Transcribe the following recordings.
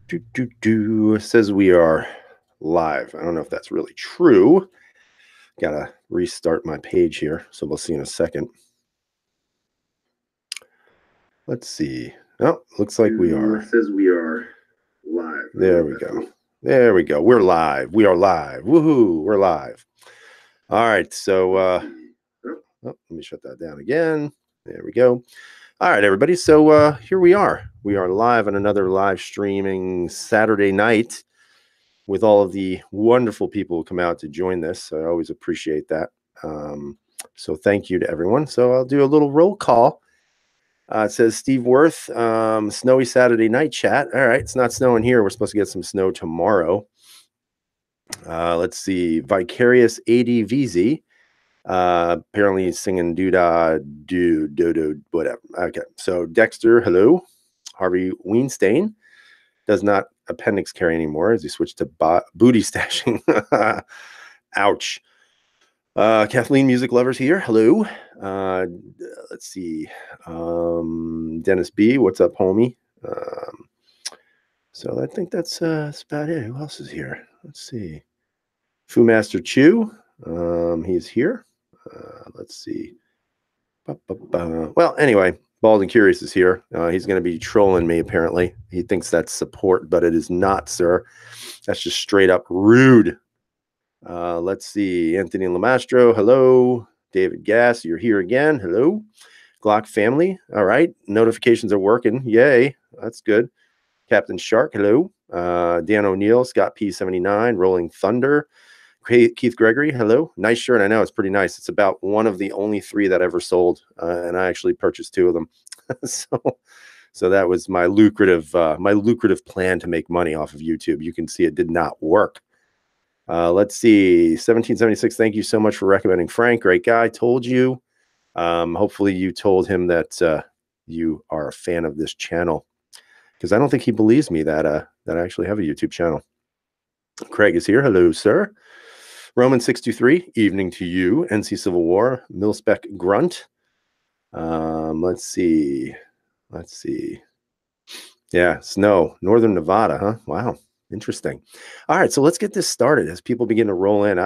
It says we are live. I don't know if that's really true. Gotta restart my page here, so we'll see in a second. Let's see. Oh, looks like we are. It says we are live. I don't know There if we that's go. real. There we go. We're live. We are live. Woohoo! We're live. All right. So, Oh, let me shut that down again. There we go. All right, everybody. So here we are. We are live on another live streaming Saturday night with all of the wonderful people who come out to join this. I always appreciate that. So thank you to everyone. So I'll do a little roll call. It says Steve Worth, snowy Saturday night chat. All right, it's not snowing here. We're supposed to get some snow tomorrow. Let's see, Vicarious ADVZ. Apparently he's singing doodah, do, whatever. Okay, so Dexter, hello. Harvey Weinstein does not appendix carry anymore as he switched to booty stashing. Ouch. Kathleen Music Lovers here. Hello. Let's see. Dennis B. What's up, homie? So I think that's about it. Who else is here? Let's see. Fu Master Chu. He's here. Let's see. Well, anyway, Bald and Curious is here. He's going to be trolling me, apparently. He thinks that's support, but it is not, sir. That's just straight up rude. Let's see. Anthony Lamastro, hello. David Gass, you're here again. Hello. Glock family. All right. Notifications are working. Yay. That's good. Captain Shark, hello. Dan O'Neill, Scott P79, Rolling Thunder. Keith Gregory, hello. Nice shirt. I know it's pretty nice. It's about one of the only 3 that ever sold, and I actually purchased 2 of them. so that was my lucrative plan to make money off of YouTube. You can see it did not work. Let's see. 1776. Thank you so much for recommending Frank. Great guy. Told you. Hopefully you told him that you are a fan of this channel, because I don't think he believes me that I actually have a YouTube channel. Craig is here. Hello, sir. Roman 623, evening to you. NC Civil War, Milspec Grunt. Let's see. Yeah, snow, Northern Nevada, huh? Wow, interesting. All right, so let's get this started as people begin to roll in.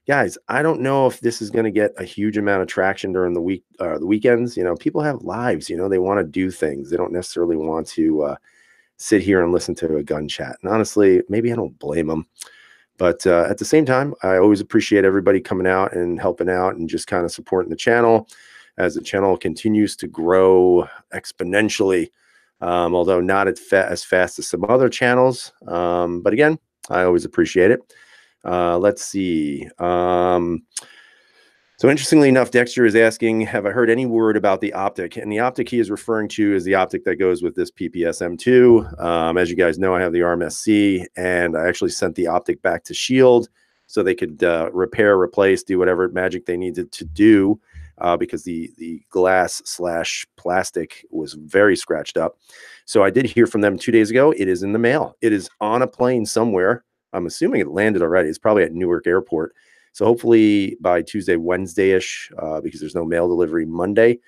Guys, I don't know if this is going to get a huge amount of traction during the weekends. You know, people have lives. You know, they want to do things. They don't necessarily want to sit here and listen to a gun chat. And honestly, maybe I don't blame them. But at the same time, I always appreciate everybody coming out and helping out and just kind of supporting the channel as the channel continues to grow exponentially, although not as fast as some other channels. But again, I always appreciate it. Let's see. So interestingly enough, Dexter is asking, have I heard any word about the optic? And the optic he is referring to is the optic that goes with this PPS M2. As you guys know, I have the RMSC, and I actually sent the optic back to Shield so they could repair, replace, do whatever magic they needed to do, because the glass/plastic was very scratched up. So I did hear from them 2 days ago. It is in the mail. It is on a plane somewhere. I'm assuming it landed already. It's probably at Newark Airport. So hopefully by Tuesday, Wednesday-ish, because there's no mail delivery Monday,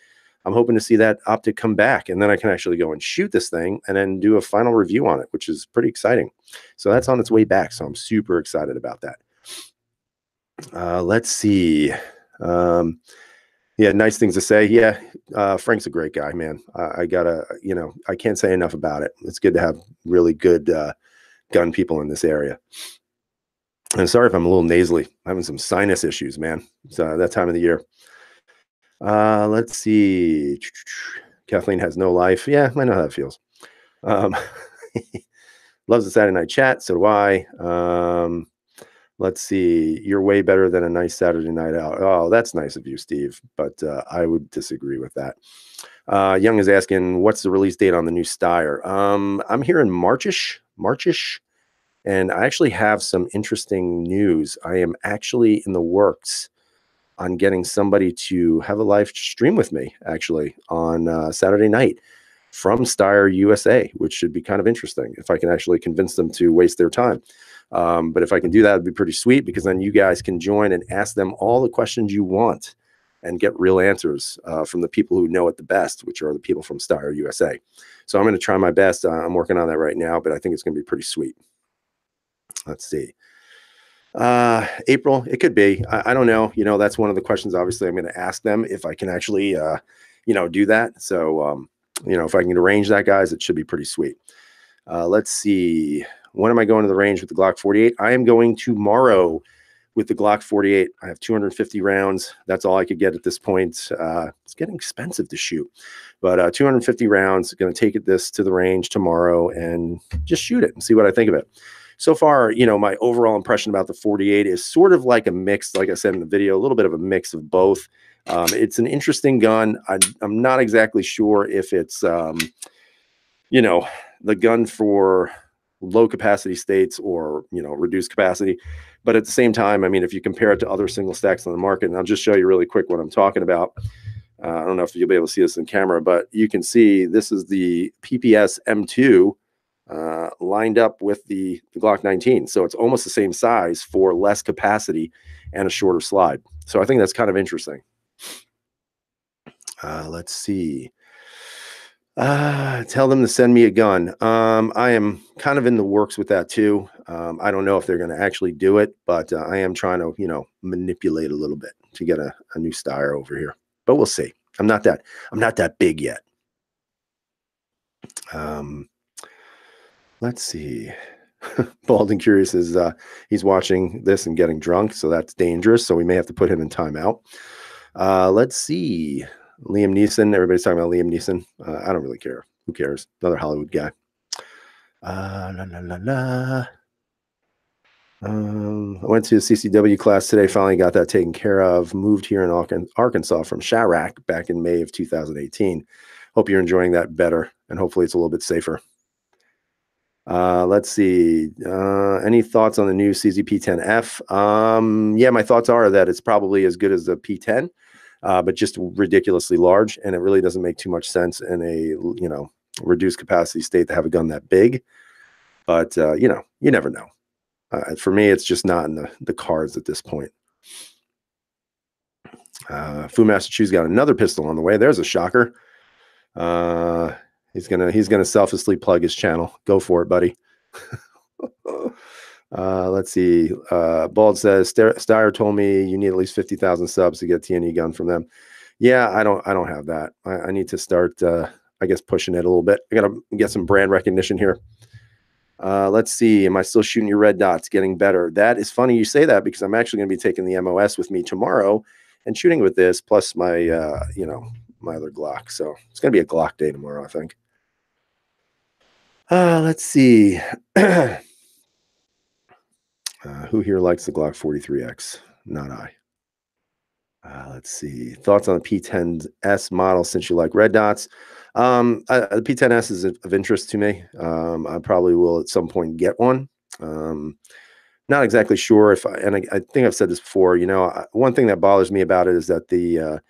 I'm hoping to see that optic come back, and then I can actually go and shoot this thing and then do a final review on it, which is pretty exciting. So that's on its way back, so I'm super excited about that. Let's see. Yeah, nice things to say. Yeah, Frank's a great guy, man. I gotta, I can't say enough about it. It's good to have really good gun people in this area. And sorry if I'm a little nasally. I'm having some sinus issues, man. It's that time of the year. Let's see. Kathleen has no life. Yeah, I know how that feels. Loves the Saturday night chat. So do I. Let's see. You're way better than a nice Saturday night out. Oh, that's nice of you, Steve. But I would disagree with that. Young is asking, what's the release date on the new Steyr? I'm here in Marchish. And I actually have some interesting news. I am actually in the works on getting somebody to have a live stream with me, actually, on Saturday night from Steyr USA, which should be kind of interesting if I can actually convince them to waste their time. But if I can do that, it'd be pretty sweet, because then you guys can join and ask them all the questions you want. and get real answers from the people who know it the best, which are the people from Steyr USA. So I'm going to try my best. I'm working on that right now, but I think it's going to be pretty sweet. Let's see. April, it could be. I don't know. That's one of the questions, obviously, I'm going to ask them if I can actually, do that. So, if I can arrange that, guys, it should be pretty sweet. Let's see. When am I going to the range with the Glock 48? I am going tomorrow with the Glock 48. I have 250 rounds. That's all I could get at this point. It's getting expensive to shoot, but 250 rounds. Going to take this to the range tomorrow and just shoot it and see what I think of it. So far, my overall impression about the 48 is sort of like a mix, like I said in the video, a little bit of a mix of both. It's an interesting gun. I'm not exactly sure if it's, the gun for low capacity states or, reduced capacity. But at the same time, I mean, if you compare it to other single stacks on the market, and I'll just show you really quick what I'm talking about. I don't know if you'll be able to see this in camera, but you can see this is the PPS M2 lined up with the Glock 19. So it's almost the same size for less capacity and a shorter slide. So I think that's kind of interesting. Let's see. Tell them to send me a gun. I am kind of in the works with that too. I don't know if they're going to actually do it, but I am trying to, manipulate a little bit to get a new Steyr over here, but we'll see. I'm not that big yet. Let's see. Bald and Curious is he's watching this and getting drunk, so that's dangerous. So we may have to put him in timeout. Let's see. Liam Neeson. Everybody's talking about Liam Neeson. I don't really care. Who cares? Another Hollywood guy. I went to a CCW class today. Finally got that taken care of. Moved here in Arkansas from Chirac back in May of 2018. Hope you're enjoying that better, and hopefully it's a little bit safer. Let's see. Any thoughts on the new CZ-P10F? Yeah, my thoughts are that it's probably as good as the P10, but just ridiculously large, and it really doesn't make too much sense in a reduced capacity state to have a gun that big. But you never know. For me, it's just not in the cards at this point. Fu Master Chu's got another pistol on the way. There's a shocker. He's gonna selflessly plug his channel. Go for it, buddy. Let's see. Bald says Steyr told me you need at least 50,000 subs to get T&E gun from them. Yeah, I don't have that. I need to start I guess pushing it a little bit. I gotta get some brand recognition here. Let's see. Am I still shooting your red dots? Getting better. That is funny you say that, because I'm actually going to be taking the MOS with me tomorrow and shooting with this plus my my other Glock. So it's going to be a Glock day tomorrow, I think. Let's see. Who here likes the Glock 43X? Not I. Let's see. Thoughts on the P10S model since you like red dots? The P10S is of interest to me. I probably will at some point get one. Not exactly sure if I think I've said this before. One thing that bothers me about it is that the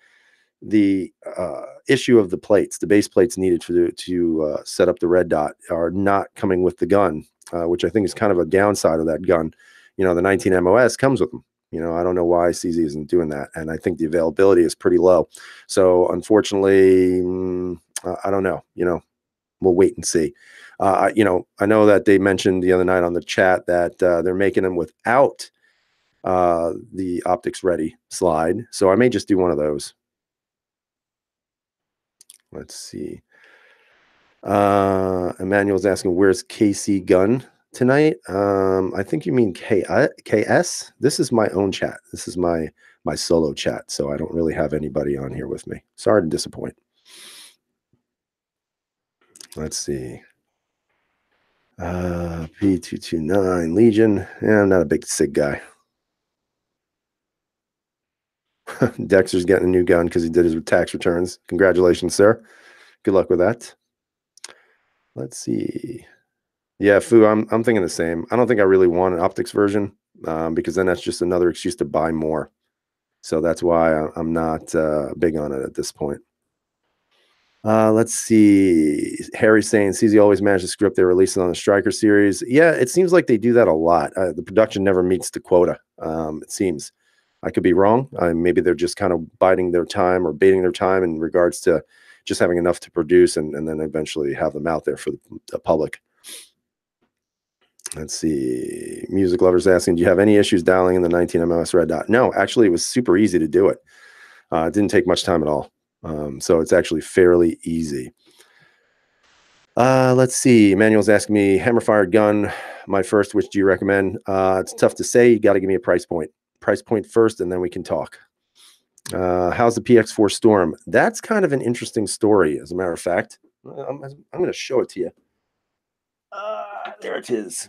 issue of the plates, the base plates needed to set up the red dot, are not coming with the gun, which I think is kind of a downside of that gun. The 19 MOS comes with them. I don't know why CZ isn't doing that, and I think the availability is pretty low. So unfortunately, I don't know. We'll wait and see. I know that they mentioned the other night on the chat that they're making them without the optics ready slide. So I may just do one of those. Let's see. Emmanuel's asking, where's KC Gun tonight? I think you mean KS. This is my own chat. This is my solo chat. So I don't really have anybody on here with me. Sorry to disappoint. Let's see. P229 Legion. Yeah, I'm not a big SIG guy. Dexter's getting a new gun because he did his tax returns. Congratulations, sir. Good luck with that. Let's see. Yeah, Fu, I'm thinking the same. I don't think I really want an optics version because then that's just another excuse to buy more. So that's why I'm not big on it at this point. Let's see. Harry's saying CZ always managed to screw up their releases on the Striker series. Yeah, it seems like they do that a lot. The production never meets the quota, it seems. I could be wrong. Maybe they're just kind of biding their time or baiting their time in regards to just having enough to produce and then eventually have them out there for the public. Let's see. Music lovers asking, do you have any issues dialing in the 19 MOS red dot? No, actually, it was super easy to do it. It didn't take much time at all. So it's actually fairly easy. Let's see. Emmanuel's asking me, hammer fired gun, my first, which do you recommend? It's tough to say. You got to give me a price point. Price point first, and then we can talk. How's the PX4 Storm? That's kind of an interesting story, as a matter of fact. I'm going to show it to you. There it is.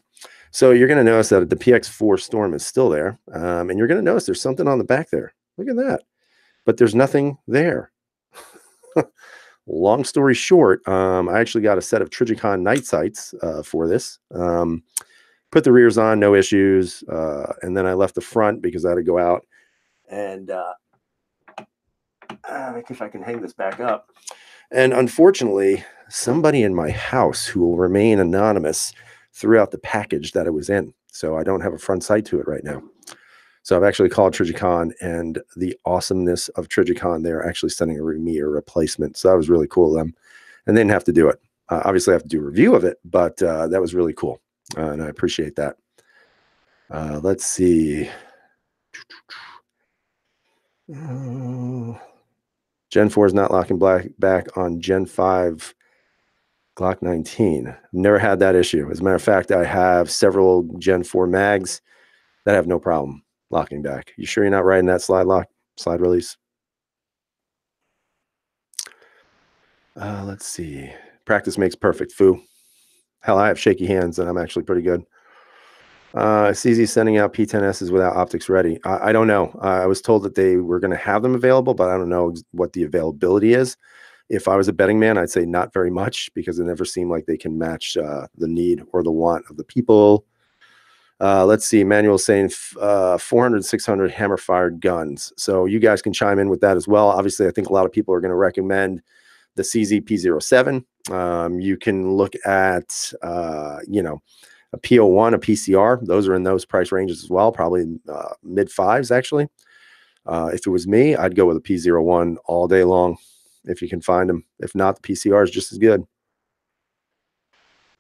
So you're going to notice that the PX4 Storm is still there. And you're going to notice there's something on the back there. Look at that. But there's nothing there. Long story short, I actually got a set of Trigicon night sights for this. Put the rears on, no issues. And then I left the front because I had to go out and if I can hang this back up. And unfortunately, somebody in my house who will remain anonymous threw out the package that it was in. So I don't have a front sight to it right now. So I've actually called Trigicon, and the awesomeness of Trigicon, they're actually sending me a replacement. So that was really cool of them. And they didn't have to do it. Obviously, I have to do a review of it, but that was really cool. And I appreciate that. Let's see. Gen 4 is not locking back on Gen 5 Glock 19. I've never had that issue. As a matter of fact, I have several Gen 4 mags that have no problem locking back. You sure you're not riding that slide release? Let's see. Practice makes perfect, foo. Hell, I have shaky hands and I'm actually pretty good. CZ sending out P10Ss without optics ready. I don't know. I was told that they were going to have them available, but I don't know what the availability is. If I was a betting man, I'd say not very much because it never seemed like they can match the need or the want of the people. Let's see. Manuel saying 400, 600 hammer fired guns. So you guys can chime in with that as well. Obviously, I think a lot of people are going to recommend the CZ P07. You can look at, a P01, a PCR. Those are in those price ranges as well, probably mid fives actually. If it was me, I'd go with a P01 all day long if you can find them. If not, the PCR is just as good.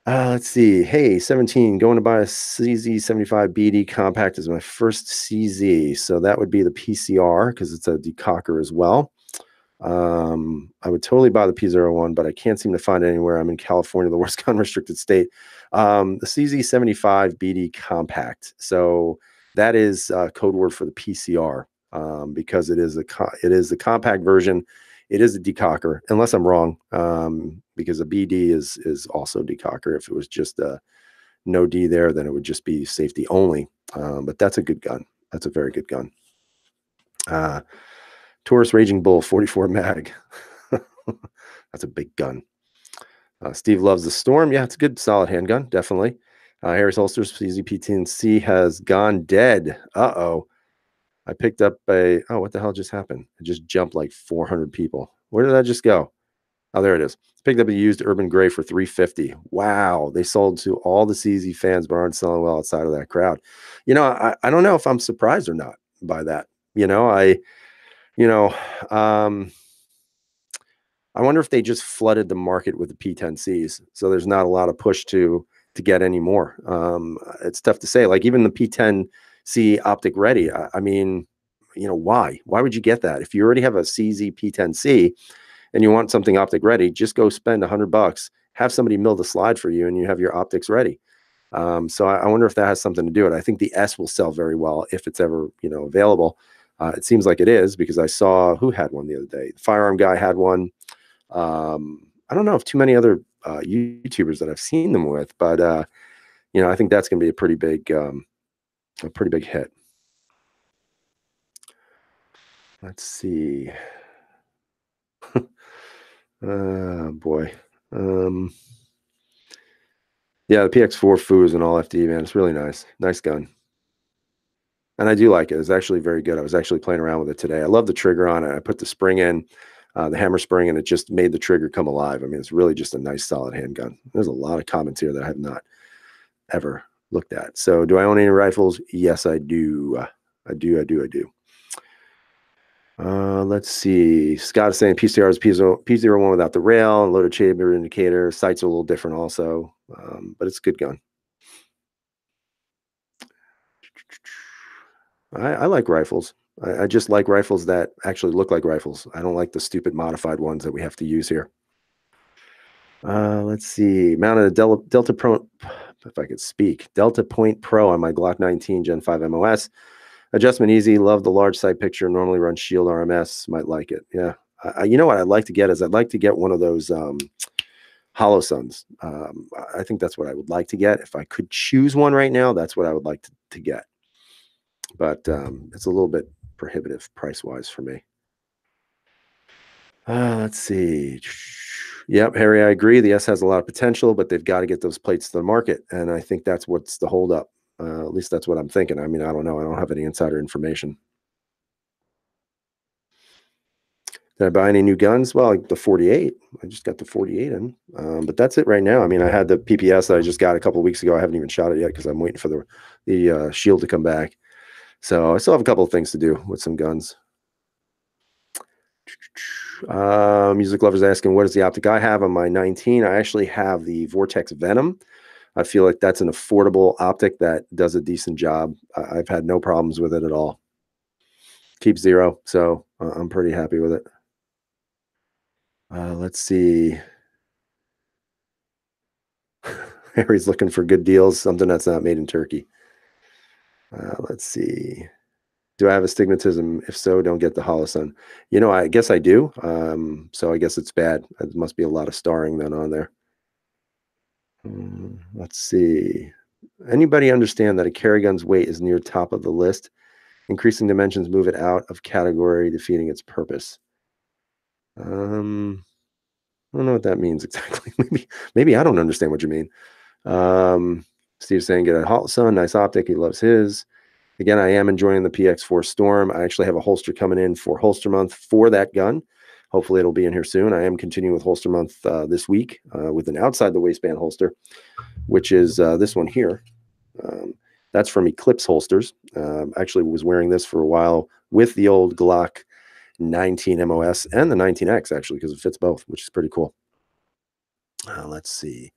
Let's see. Hey, 17, going to buy a CZ75 BD compact as my first CZ. So that would be the PCR because it's a decocker as well. I would totally buy the P01, but I can't seem to find it anywhere. I'm in California, the worst gun restricted state. The CZ75 BD compact. So that is code word for the PCR because it is the compact version. It is a decocker, unless I'm wrong, because a BD is also decocker. If it was just no D there, then it would just be safety only. But that's a good gun. That's a very good gun. Taurus Raging Bull 44 mag. That's a big gun. Steve loves the Storm. Yeah, it's a good solid handgun, definitely. Harris Holsters CZP10C has gone dead. Uh-oh. I picked up what the hell just happened? It just jumped like 400 people. Where did that just go? Oh, there it is. Picked up a used Urban Gray for $350. Wow. They sold to all the CZ fans, but aren't selling well outside of that crowd. I don't know if I'm surprised or not by that. I wonder if they just flooded the market with the P10Cs. So there's not a lot of push to get any more. It's tough to say. Like even the P10C optic ready. I mean, why? Why would you get that? If you already have a CZ P10C and you want something optic ready, just go spend $100, have somebody mill the slide for you, and you have your optics ready. So I wonder if that has something to do with it. I think the S will sell very well if it's ever, available. It seems like it is because I saw who had one the other day. The firearm guy had one. I don't know if too many other YouTubers that I've seen them with, but I think that's going to be a pretty big hit. Let's see. Boy. Yeah, the PX4 Foo is an all FD, man. It's really nice. Nice gun. And I do like it. It's actually very good. I was actually playing around with it today. I love the trigger on it. I put the spring in, the hammer spring, and it just made the trigger come alive. I mean, it's really just a nice, solid handgun. There's a lot of comments here that I have not ever looked at. So do I own any rifles? Yes, I do. I do. Let's see. Scott is saying PCR is P01 without the rail and loaded chamber indicator. Sights are a little different also, but it's a good gun. I like rifles. I just like rifles that actually look like rifles. I don't like the stupid modified ones that we have to use here. Let's see. Mounted a Delta Pro, if I could speak, Delta Point Pro on my Glock 19 Gen 5 MOS. Adjustment easy. Love the large sight picture. Normally run Shield RMS. Might like it. Yeah. You know what I'd like to get is I'd like to get one of those Hollow Suns. I think that's what I would like to get. If I could choose one right now, that's what I would like to get. But it's a little bit prohibitive price-wise for me. Let's see. Yep, Harry, I agree. The S has a lot of potential, but they've got to get those plates to the market. And I think that's what's the holdup. At least that's what I'm thinking. I mean, I don't know. I don't have any insider information. Did I buy any new guns? Well, like the 48. I just got the 48 in. But that's it right now. I mean, I had the PPS that I just got a couple of weeks ago. I haven't even shot it yet because I'm waiting for the shield to come back. So I still have a couple of things to do with some guns. Music lovers asking, what is the optic I have on my 19? I actually have the Vortex Venom. I feel like that's an affordable optic that does a decent job. I've had no problems with it at all. Keep zero, so I'm pretty happy with it. Let's see. Harry's looking for good deals, something that's not made in Turkey. Let's see. Do I have astigmatism? If so, don't get the Holosun. You know, I guess I do. So I guess it's bad. There must be a lot of starring then on there. Let's see. Anybody understand that a carry gun's weight is near top of the list? Increasing dimensions move it out of category, defeating its purpose. I don't know what that means exactly. maybe I don't understand what you mean. Steve's saying get a Holosun, nice optic. He loves his. Again, I am enjoying the PX4 Storm. I actually have a holster coming in for holster month for that gun. Hopefully it'll be in here soon. I am continuing with holster month this week with an outside the waistband holster, which is this one here. That's from Eclipse Holsters. Actually was wearing this for a while with the old Glock 19 MOS and the 19X, actually, because it fits both, which is pretty cool. Let's see.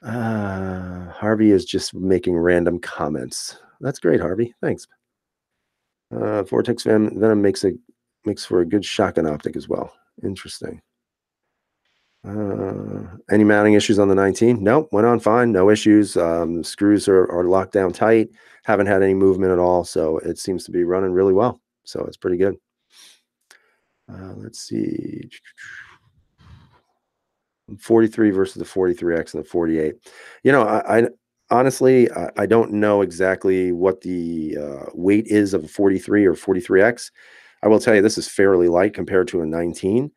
Harvey is just making random comments. That's great, Harvey. Thanks. Vortex Venom makes for a good shotgun optic as well. Interesting. Any mounting issues on the 19? Nope, went on fine. No issues. Screws are locked down tight. Haven't had any movement at all, so it seems to be running really well. So it's pretty good. Let's see. 43 versus the 43X and the 48. You know, I honestly, I don't know exactly what the weight is of a 43 or 43X. I will tell you this is fairly light compared to a 19.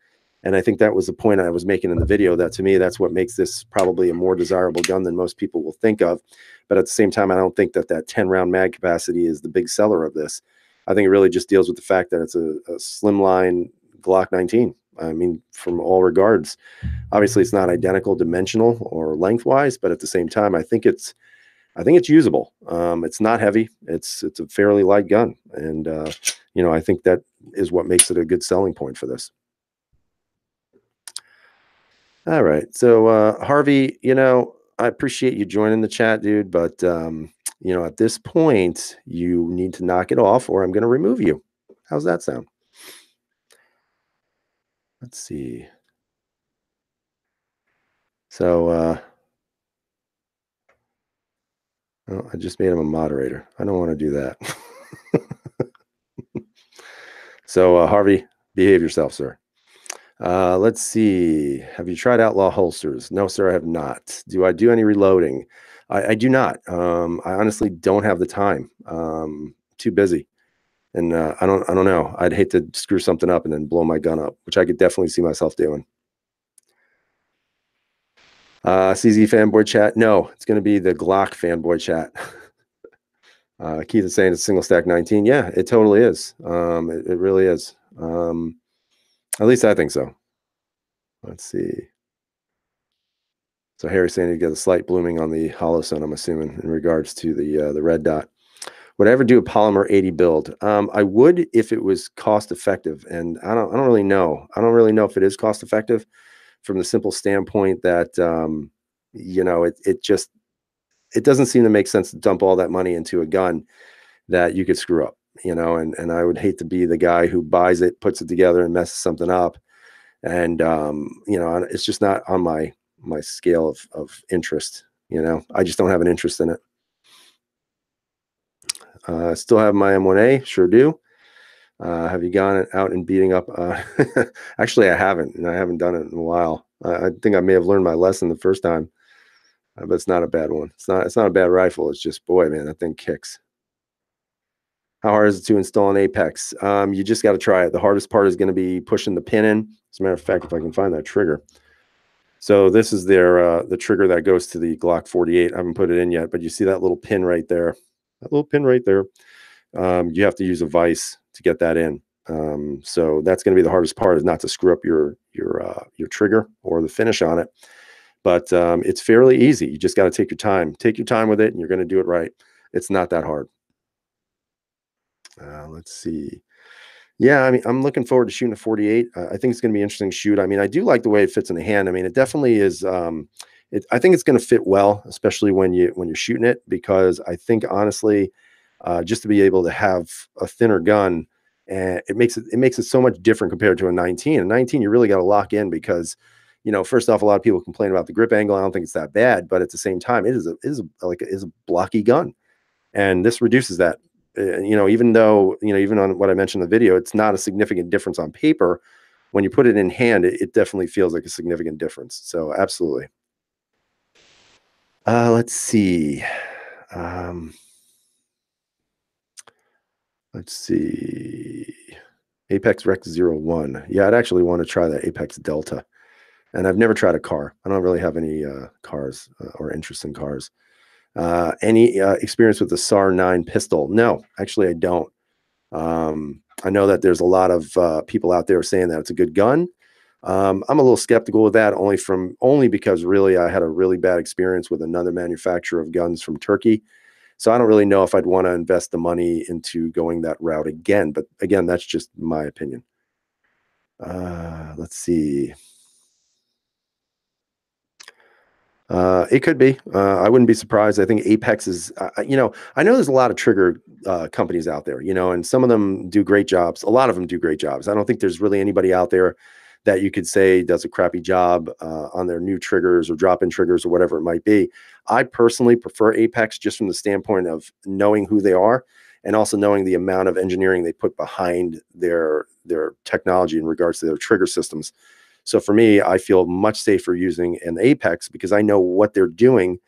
And I think that was the point I was making in the video, that to me, that's what makes this probably a more desirable gun than most people will think of. But at the same time, I don't think that 10-round mag capacity is the big seller of this. I think it really just deals with the fact that it's a slimline Glock 19. I mean, from all regards. Obviously, it's not identical dimensional or lengthwise, but at the same time, I think it's usable. It's not heavy. It's a fairly light gun, and you know, I think that is what makes it a good selling point for this. All right, so Harvey, you know, I appreciate you joining the chat, dude, but you know, at this point, you need to knock it off, or I'm going to remove you. How's that sound? Let's see. So, oh, I just made him a moderator. I don't want to do that. So, Harvey, behave yourself, sir. Let's see. Have you tried outlaw holsters? No, sir, I have not. Do I do any reloading? I do not. I honestly don't have the time. Too busy. And I don't know. I'd hate to screw something up and then blow my gun up, which I could definitely see myself doing. CZ fanboy chat. No, it's going to be the Glock fanboy chat. Keith is saying it's single stack 19. Yeah, it totally is. It really is. At least I think so. Let's see. So Harry's saying he got a slight blooming on the Holosun, I'm assuming, in regards to the red dot. Would I ever do a polymer 80 build? I would if it was cost effective, and I don't really know. I don't really know if it is cost effective from the simple standpoint that it doesn't seem to make sense to dump all that money into a gun that you could screw up, and I would hate to be the guy who buys it, puts it together, and messes something up, and it's just not on my scale of interest. I just don't have an interest in it. Still have my M1A, sure do. Have you gone out and beating up? Actually, I haven't, and I haven't done it in a while. I think I may have learned my lesson the first time, but it's not a bad one. It's not a bad rifle. It's just, boy, man, that thing kicks. How hard is it to install an Apex? You just got to try it. The hardest part is going to be pushing the pin in. As a matter of fact, if I can find that trigger. So this is the trigger that goes to the Glock 48. I haven't put it in yet, but you see that little pin right there. That little pin right there. You have to use a vise to get that in. So that's going to be the hardest part, is not to screw up your trigger or the finish on it. But it's fairly easy. You just got to take your time. Take your time with it, and you're going to do it right. It's not that hard. Let's see. Yeah, I mean, I'm looking forward to shooting a 48. I think it's going to be an interesting shoot. I mean, I do like the way it fits in the hand. I mean, it definitely is. I think it's going to fit well, especially when you're shooting it, because I think honestly, just to be able to have a thinner gun, and it makes it so much different compared to a 19. A 19, you really got to lock in because, first off, a lot of people complain about the grip angle. I don't think it's that bad, but at the same time, it is a blocky gun, and this reduces that. Even though, even on what I mentioned in the video, it's not a significant difference on paper. When you put it in hand, it definitely feels like a significant difference. So absolutely. Let's see. Let's see. Apex Rex 01. Yeah, I'd actually want to try the Apex Delta. And I've never tried a car. I don't really have any cars or interest in cars. Any experience with the SAR 9 pistol? No, actually, I don't. I know that there's a lot of people out there saying that it's a good gun. I'm a little skeptical with that, only because really I had a really bad experience with another manufacturer of guns from Turkey. So I don't really know if I'd want to invest the money into going that route again. But again, that's just my opinion. Let's see. It could be. I wouldn't be surprised. I think Apex is, I know there's a lot of trigger companies out there, and some of them do great jobs. A lot of them do great jobs. I don't think there's really anybody out there that you could say does a crappy job on their new triggers or drop-in triggers or whatever it might be. I personally prefer Apex just from the standpoint of knowing who they are and also knowing the amount of engineering they put behind their technology in regards to their trigger systems. So for me, I feel much safer using an Apex because I know what they're doing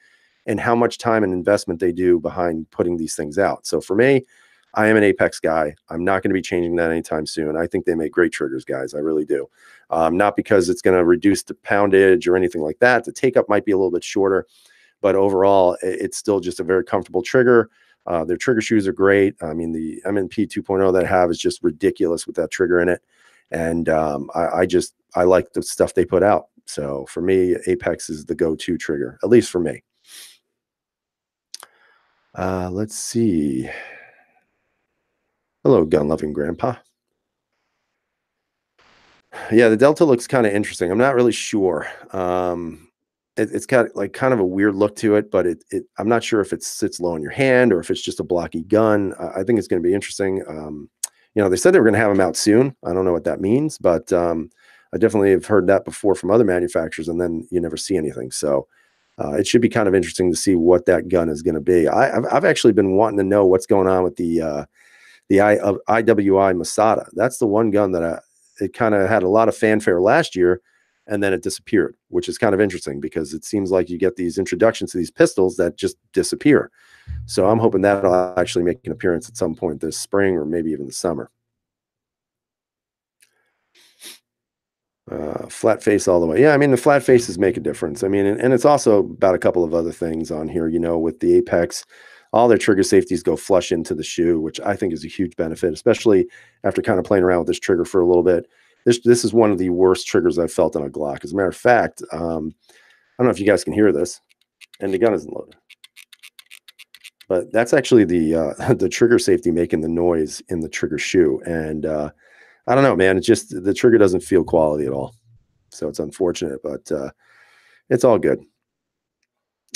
and how much time and investment they do behind putting these things out. So for me, I am an Apex guy. I'm not going to be changing that anytime soon. I think they make great triggers, guys. I really do. Not because it's going to reduce the poundage or anything like that. The take up might be a little bit shorter, but overall, it's still just a very comfortable trigger. Their trigger shoes are great. I mean, the MNP 2.0 that I have is just ridiculous with that trigger in it. And I like the stuff they put out. So for me, Apex is the go-to trigger, at least for me. Let's see. Hello, gun-loving grandpa. Yeah, the Delta looks kind of interesting. I'm not really sure. It's got like kind of a weird look to it, but I'm not sure if it sits low in your hand or if it's just a blocky gun. I think it's going to be interesting. They said they were going to have them out soon. I don't know what that means, but I definitely have heard that before from other manufacturers, and then you never see anything. So it should be kind of interesting to see what that gun is going to be. I've actually been wanting to know what's going on with the IWI Masada. That's the one gun that it kind of had a lot of fanfare last year, and then it disappeared, which is kind of interesting because it seems like you get these introductions to these pistols that just disappear. So I'm hoping that'll actually make an appearance at some point this spring or maybe even the summer. Flat face all the way. Yeah, I mean, the flat faces make a difference. I mean, and it's also about a couple of other things on here, with the Apex. All their trigger safeties go flush into the shoe, which I think is a huge benefit, especially after kind of playing around with this trigger for a little bit. This is one of the worst triggers I've felt on a Glock. As a matter of fact, I don't know if you guys can hear this, and the gun isn't loaded. But that's actually the the trigger safety making the noise in the trigger shoe. And I don't know, man. It's just the trigger doesn't feel quality at all. So it's unfortunate, but it's all good.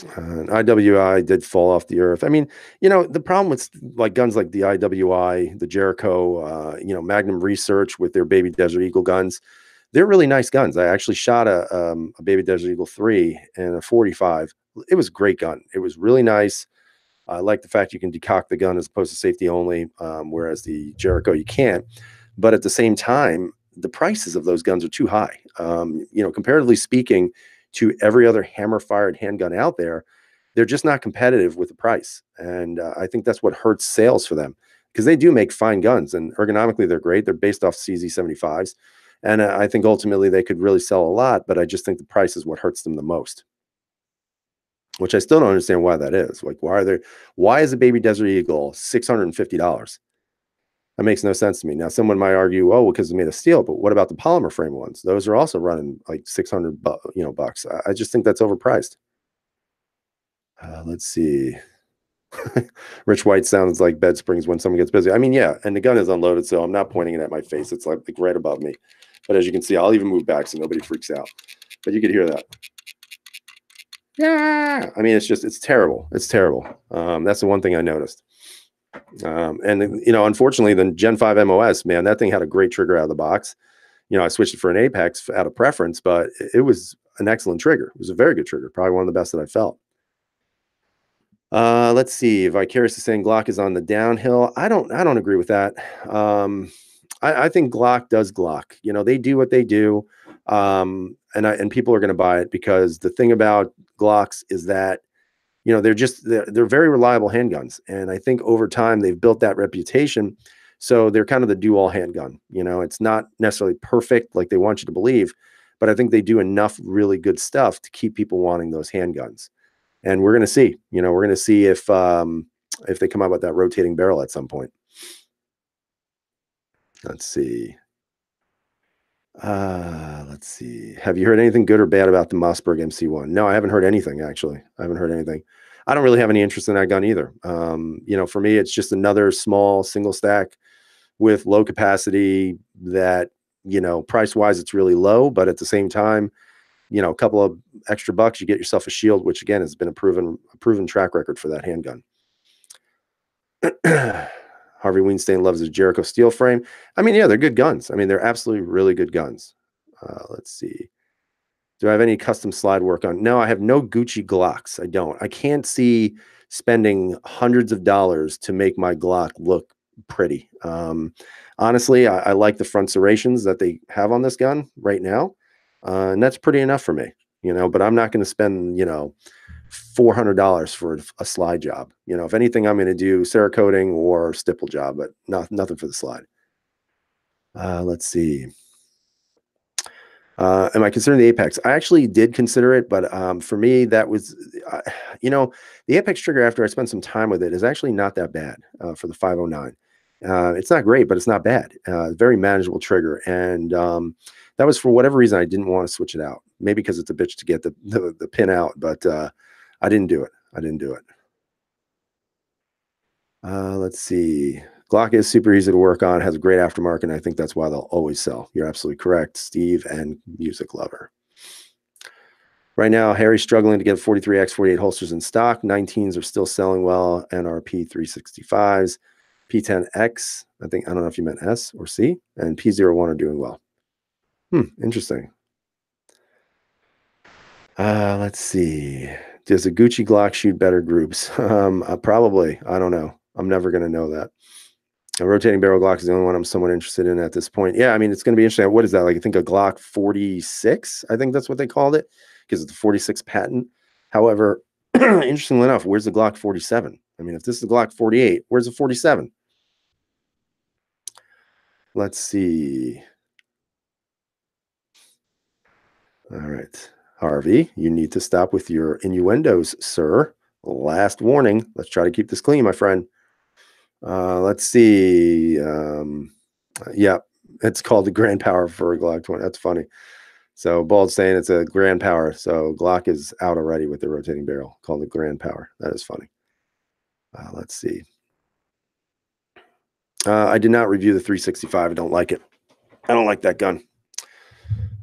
IWI did fall off the earth. I mean, the problem with like guns like the IWI, the Jericho, Magnum Research with their Baby Desert Eagle guns, they're really nice guns. I actually shot a Baby Desert Eagle 3 and a 45. It was a great gun. It was really nice. I like the fact you can decock the gun as opposed to safety only, whereas the Jericho you can't. But at the same time, the prices of those guns are too high. Comparatively speaking to every other hammer-fired handgun out there, they're just not competitive with the price. And I think that's what hurts sales for them, because they do make fine guns and ergonomically they're great. They're based off CZ75s. And I think ultimately they could really sell a lot, but I just think the price is what hurts them the most. Which I still don't understand why that is. Like, why is a Baby Desert Eagle $650? That makes no sense to me. Now, someone might argue, oh, well, because it's made of steel, but what about the polymer frame ones? Those are also running like 600 bucks. I just think that's overpriced. Let's see. Rich White sounds like bed springs when someone gets busy. I mean, yeah, and the gun is unloaded, so I'm not pointing it at my face. It's like right above me. But as you can see, I'll even move back so nobody freaks out. But you could hear that. Yeah, I mean, it's terrible. It's terrible. That's the one thing I noticed. And unfortunately, the Gen 5 MOS, man, that thing had a great trigger out of the box. I switched it for an Apex out of preference, but it was an excellent trigger. It was a very good trigger, probably one of the best that I felt. Let's see. Vicarious is saying Glock is on the downhill. I don't agree with that. I think Glock does Glock. They do what they do. And people are going to buy it because the thing about Glocks is that, they're very reliable handguns. And I think over time they've built that reputation. So they're kind of the do-all handgun. It's not necessarily perfect like they want you to believe, but I think they do enough really good stuff to keep people wanting those handguns. And we're going to see, we're going to see if they come out with that rotating barrel at some point. Let's see. Let's see. Have you heard anything good or bad about the Mossberg MC1? No, I haven't heard anything, actually. I haven't heard anything. I don't really have any interest in that gun either. For me, it's just another small single stack with low capacity that, price-wise, it's really low, but at the same time, a couple of extra bucks, you get yourself a shield, which again has been a proven track record for that handgun. Harvey Weinstein loves his Jericho steel frame. I mean, yeah, they're good guns. I mean, they're absolutely really good guns. Let's see. Do I have any custom slide work on? No, I have no Gucci Glocks. I don't. I can't see spending hundreds of dollars to make my Glock look pretty. Honestly, I like the front serrations that they have on this gun right now. And that's pretty enough for me, but I'm not going to spend, $400 for a slide job. If anything, I'm going to do Cerakoting or stipple job, but nothing for the slide. Let's see. Am I considering the Apex? I actually did consider it, but for me, that was, the Apex trigger, after I spent some time with it, is actually not that bad for the 509. It's not great, but it's not bad. Very manageable trigger. And that was for whatever reason I didn't want to switch it out. Maybe because it's a bitch to get the pin out, but I didn't do it. Let's see. Glock is super easy to work on, has a great aftermarket, and I think that's why they'll always sell. You're absolutely correct, Steve and Music Lover. Right now, Harry's struggling to get 43X 48 holsters in stock. 19s are still selling well, NRP 365s. P10X, I don't know if you meant S or C, and P01 are doing well. Interesting. Let's see. Does a Gucci Glock shoot better groups? Probably. I don't know. I'm never going to know that. A rotating barrel Glock is the only one I'm somewhat interested in at this point. Yeah, I mean, it's going to be interesting. What is that? Like, I think a Glock 46, I think that's what they called it, because it's the 46 patent. However, interestingly enough, where's the Glock 47? I mean, if this is the Glock 48, where's the 47? Let's see. All right. Harvey, you need to stop with your innuendos, sir. Last warning. Let's try to keep this clean, my friend. Let's see. Yeah, it's called the Grand Power for a Glock 20. That's funny. So Bald's saying it's a Grand Power. So Glock is out already with the rotating barrel called the Grand Power. That is funny. Let's see. I did not review the 365. I don't like it. I don't like that gun.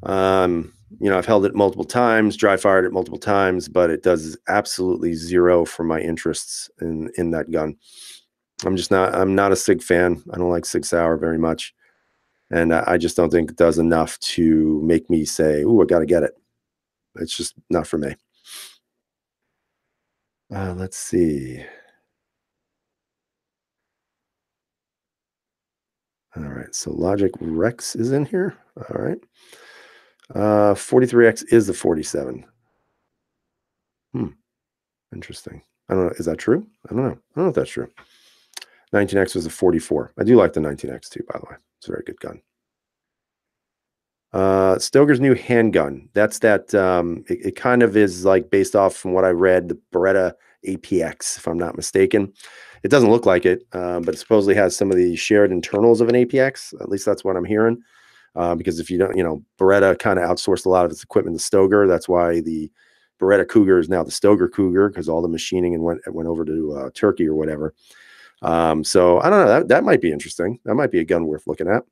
I've held it multiple times, dry fired it multiple times, but it does absolutely zero for my interests in that gun. I'm not a Sig fan. I don't like Sig Sauer very much. And I just don't think it does enough to make me say, "Ooh, I got to get it." It's just not for me. Let's see. All right. So Logic Rex is in here. All right. 43X is the 47. Interesting. I don't know. Is that true? I don't know. I don't know if that's true. 19X was a 44. I do like the 19X too, by the way. It's a very good gun. Stoger's new handgun. That's that. It kind of is like based off from what I read, the Beretta APX, if I'm not mistaken. It doesn't look like it, but it supposedly has some of the shared internals of an APX. At least that's what I'm hearing. Because if you don't, Beretta kind of outsourced a lot of its equipment to Stoger. That's why the Beretta Cougar is now the Stoger Cougar, because all the machining and went over to Turkey or whatever. So I don't know. That might be interesting. That might be a gun worth looking at.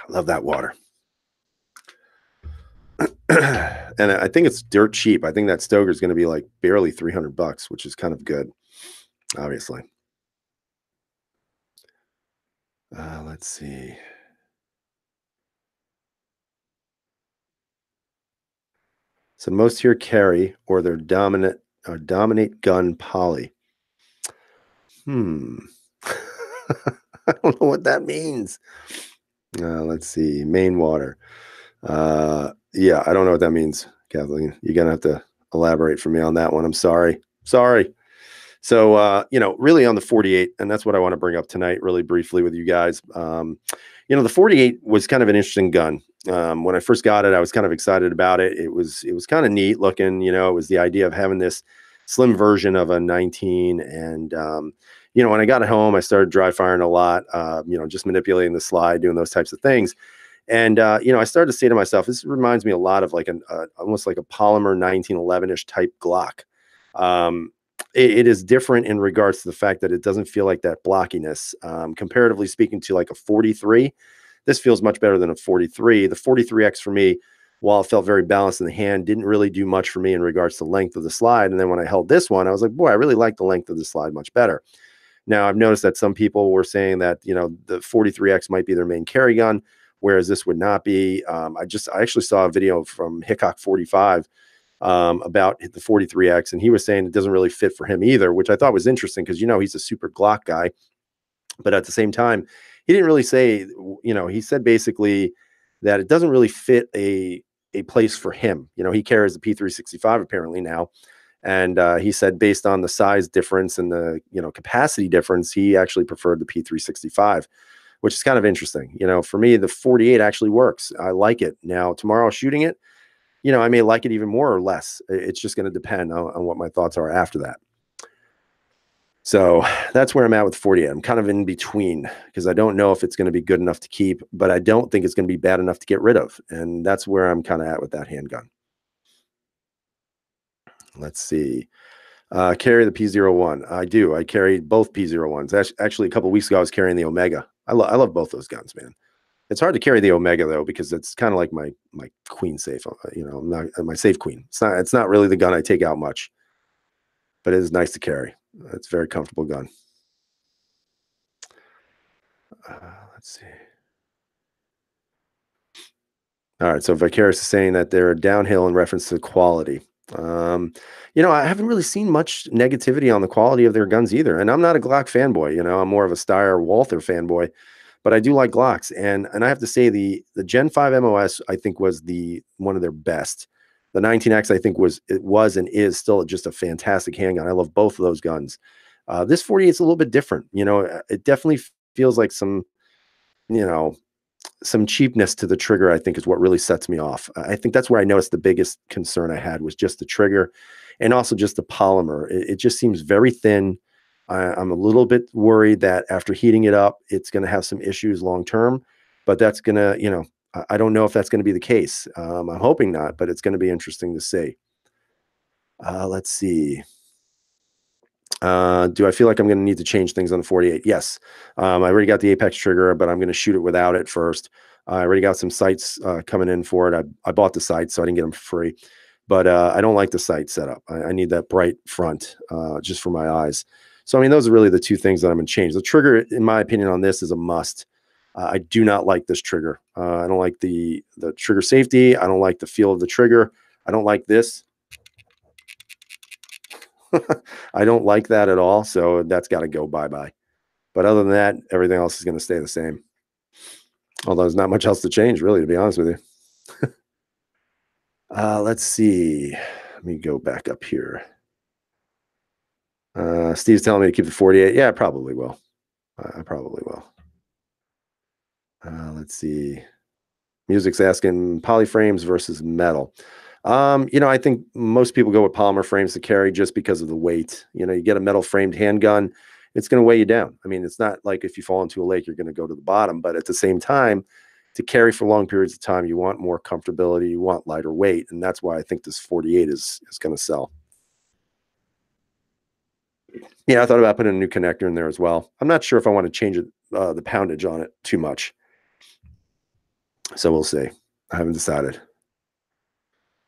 Love that water. And I think it's dirt cheap. I think that Stoger is going to be like barely $300, which is kind of good, obviously. Let's see. So most here carry or their dominate gun poly. I don't know what that means. Let's see. Main water. Yeah, I don't know what that means, Kathleen. You're gonna have to elaborate for me on that one. I'm sorry. Sorry. So really on the 48, and that's what I want to bring up tonight, really briefly with you guys. The 48 was kind of an interesting gun. When I first got it, I was kind of excited about it. It was kind of neat looking. It was the idea of having this slim version of a 19. And when I got it home, I started dry firing a lot. Just manipulating the slide, doing those types of things. And I started to say to myself, this reminds me a lot of like almost like a polymer 1911-ish type Glock. It is different in regards to the fact that it doesn't feel like that blockiness. Comparatively speaking to like a 43, this feels much better than a 43. The 43X for me, while it felt very balanced in the hand, didn't really do much for me in regards to the length of the slide. And then when I held this one, I was like, boy, I really like the length of the slide much better. Now, I've noticed that some people were saying that, the 43X might be their main carry gun, whereas this would not be. I actually saw a video from Hickok 45 about the 43X, and he was saying it doesn't really fit for him either, which I thought was interesting because he's a super Glock guy, but at the same time, he didn't really say. He said basically that it doesn't really fit a place for him. He carries the P365 apparently now, and he said based on the size difference and the capacity difference, he actually preferred the P365, which is kind of interesting. For me, the 48 actually works. I like it. Now tomorrow shooting it, I may like it even more or less. It's just going to depend on what my thoughts are after that. So that's where I'm at with 48. I'm kind of in between because I don't know if it's going to be good enough to keep, but I don't think it's going to be bad enough to get rid of. And that's where I'm kind of at with that handgun. Let's see. Carry the P01. I do. I carry both P01s. Actually, a couple of weeks ago, I was carrying the Omega. I love both those guns, man. It's hard to carry the Omega though, because it's kind of like my queen safe. I'm not my safe queen. It's not really the gun I take out much, but it is nice to carry. It's a very comfortable gun. Let's see. All right, so Vicarious is saying that they're downhill in reference to quality. I haven't really seen much negativity on the quality of their guns either, and I'm not a Glock fanboy. I'm more of a Steyr Walther fanboy. But I do like Glocks, and I have to say the Gen 5 MOS I think was one of their best. The 19X I think was and is still just a fantastic handgun. I love both of those guns. This 48 is a little bit different. It definitely feels like some cheapness to the trigger. I think is what really sets me off. I think that's where I noticed the biggest concern I had was just the trigger, and also just the polymer. It just seems very thin. I'm a little bit worried that after heating it up, it's going to have some issues long term, but that's going to, I don't know if that's going to be the case. I'm hoping not, but it's going to be interesting to see. Let's see. Do I feel like I'm going to need to change things on the 48? Yes. I already got the Apex trigger, but I'm going to shoot it without it first. I already got some sights coming in for it. I bought the sights, so I didn't get them for free. But I don't like the sight setup. I need that bright front just for my eyes. So, I mean, those are really the two things that I'm going to change. The trigger, in my opinion, on this is a must. I do not like this trigger. I don't like the trigger safety. I don't like the feel of the trigger. I don't like this. I don't like that at all. So that's got to go bye-bye. But other than that, everything else is going to stay the same. Although there's not much else to change, really, to be honest with you. Let's see. Let me go back up here. Steve's telling me to keep the 48. Yeah, I probably will. I probably will. Let's see. Music's asking polyframes versus metal. I think most people go with polymer frames to carry just because of the weight. You get a metal framed handgun, it's going to weigh you down. I mean, it's not like if you fall into a lake, you're going to go to the bottom, but at the same time, to carry for long periods of time, you want more comfortability, you want lighter weight. And that's why I think this 48 is going to sell. Yeah, I thought about putting a new connector in there as well. I'm not sure if I want to change it, the poundage on it too much. So we'll see. I haven't decided.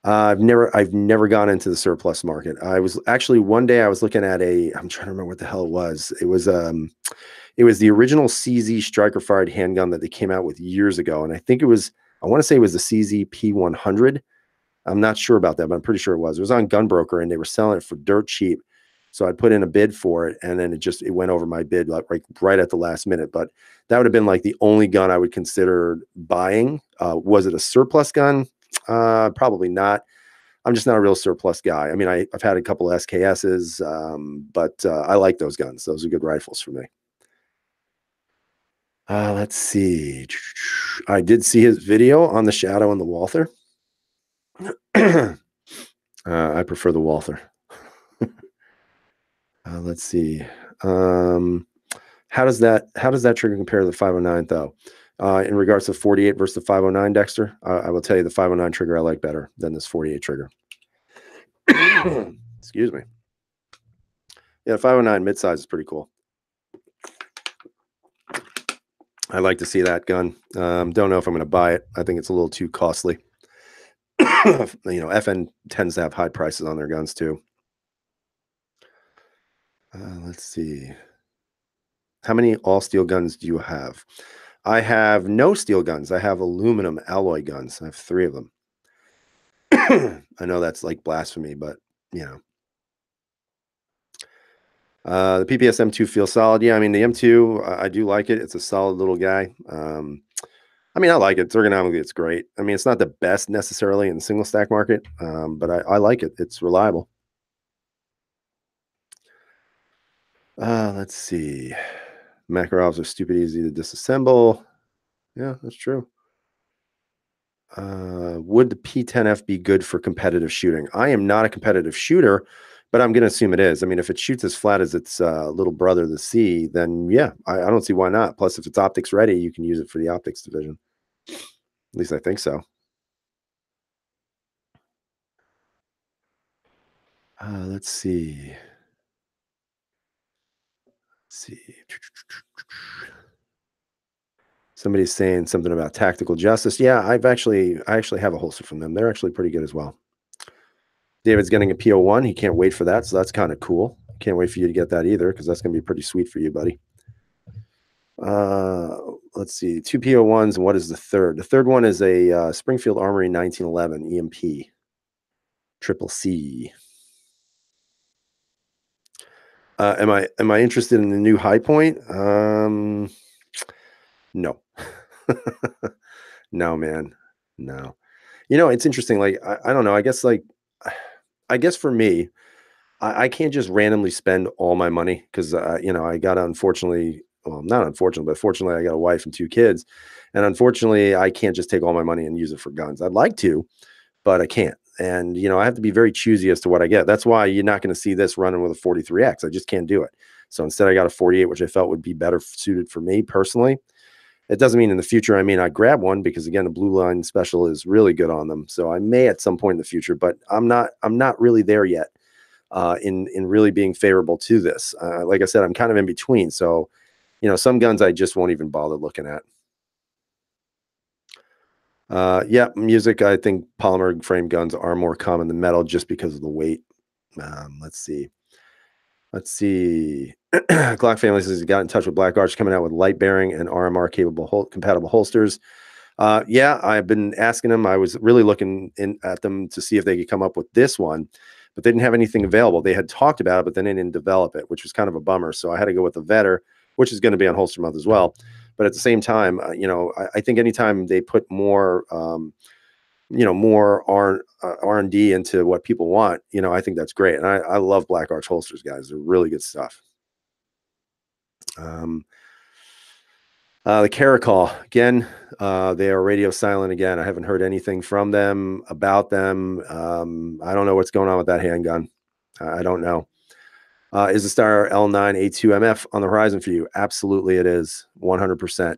I've never gone into the surplus market. I was actually one day I was looking at I'm trying to remember what the hell it was. It was the original CZ striker fired handgun that they came out with years ago. And I want to say it was the CZ P100. I'm not sure about that, but I'm pretty sure it was. It was on Gunbroker and they were selling it for dirt cheap. So I put in a bid for it and then it went over my bid like right at the last minute. But that would have been like the only gun I would consider buying. Was it a surplus gun? Probably not. I'm just not a real surplus guy. I mean, I've had a couple of SKSs, but I like those guns. Those are good rifles for me. Let's see. I did see his video on the Shadow and the Walther. I prefer the Walther. Let's see. How does that trigger compare to the 509 though? In regards to 48 versus the 509, Dexter, I will tell you the 509 trigger I like better than this 48 trigger. Excuse me. Yeah, 509 midsize is pretty cool. I'd like to see that gun. Don't know if I'm going to buy it. I think it's a little too costly. FN tends to have high prices on their guns too. Let's see. How many all steel guns do you have? I have no steel guns. I have aluminum alloy guns. I have 3 of them. I know that's like blasphemy, but the PPS M2 feels solid. Yeah, I mean the M2, I do like it. It's a solid little guy. I mean, I like it. Ergonomically, it's great. I mean, it's not the best necessarily in the single stack market, but I like it. It's reliable. Let's see. Makarovs are stupid easy to disassemble. Yeah, that's true. Would the P10F be good for competitive shooting? I am not a competitive shooter, but I'm going to assume it is. I mean, if it shoots as flat as its little brother, the C, then yeah, I don't see why not. Plus, if it's optics ready, you can use it for the optics division. At least I think so. Let's see. Somebody's saying something about Tactical Justice. Yeah, I actually have a holster from them. They're actually pretty good as well. David's getting a PO1. He can't wait for that, so that's kind of cool. Can't wait for you to get that either, because that's going to be pretty sweet for you, buddy. Let's see. 2 PO1s, and what is the third? The third one is a Springfield Armory 1911 EMP. Triple C. Am I interested in the new high point? No. No, man. No. It's interesting. Like, I don't know. I guess for me, I can't just randomly spend all my money because, I got unfortunately, well, not unfortunately, but fortunately, I got a wife and 2 kids. And unfortunately, I can't just take all my money and use it for guns. I'd like to, but I can't. And, I have to be very choosy as to what I get. That's why you're not going to see this running with a 43X. I just can't do it. So instead, I got a 48, which I felt would be better suited for me personally. It doesn't mean in the future I may not grab one because, again, the Blue Line Special is really good on them. So I may at some point in the future, but I'm not really there yet. in really being favorable to this. Like I said, I'm kind of in between. So, some guns I just won't even bother looking at. Yeah, music. I think polymer frame guns are more common than metal just because of the weight. Let's see. Let's see. Glock family says he got in touch with Black Arch, coming out with light bearing and RMR capable compatible holsters. Yeah, I've been asking them. I was really looking at them to see if they could come up with this one, but they didn't have anything available. They had talked about it, but then they didn't develop it, which was kind of a bummer. So I had to go with the Vetter, which is going to be on Holster Month as well. But at the same time, I think anytime they put more, more R&D into what people want, I think that's great. And I love Black Arch holsters, guys. They're really good stuff. The Caracol, again, they are radio silent again. I haven't heard anything from them about them. I don't know what's going on with that handgun. I don't know. Is the Star L9 A2MF on the horizon for you? Absolutely, it is. 100%.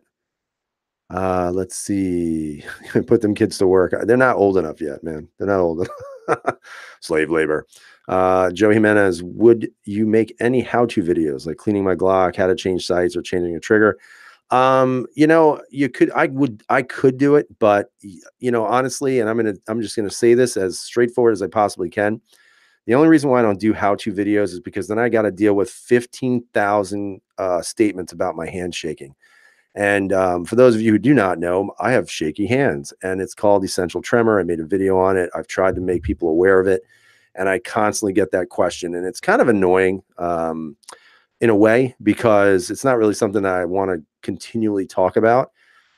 Let's see. Put them kids to work. They're not old enough yet, man. They're not old enough. Slave labor. Joe Jimenez, would you make any how-to videos like cleaning my Glock, how to change sights, or changing a trigger? You could, I could do it, but honestly, and I'm just gonna say this as straightforward as I possibly can. The only reason why I don't do how-to videos is because then I got to deal with 15,000 statements about my hand shaking. And for those of you who do not know, I have shaky hands, and it's called essential tremor. I made a video on it. I've tried to make people aware of it, and I constantly get that question, and it's kind of annoying. In a way, because it's not really something that I want to continually talk about.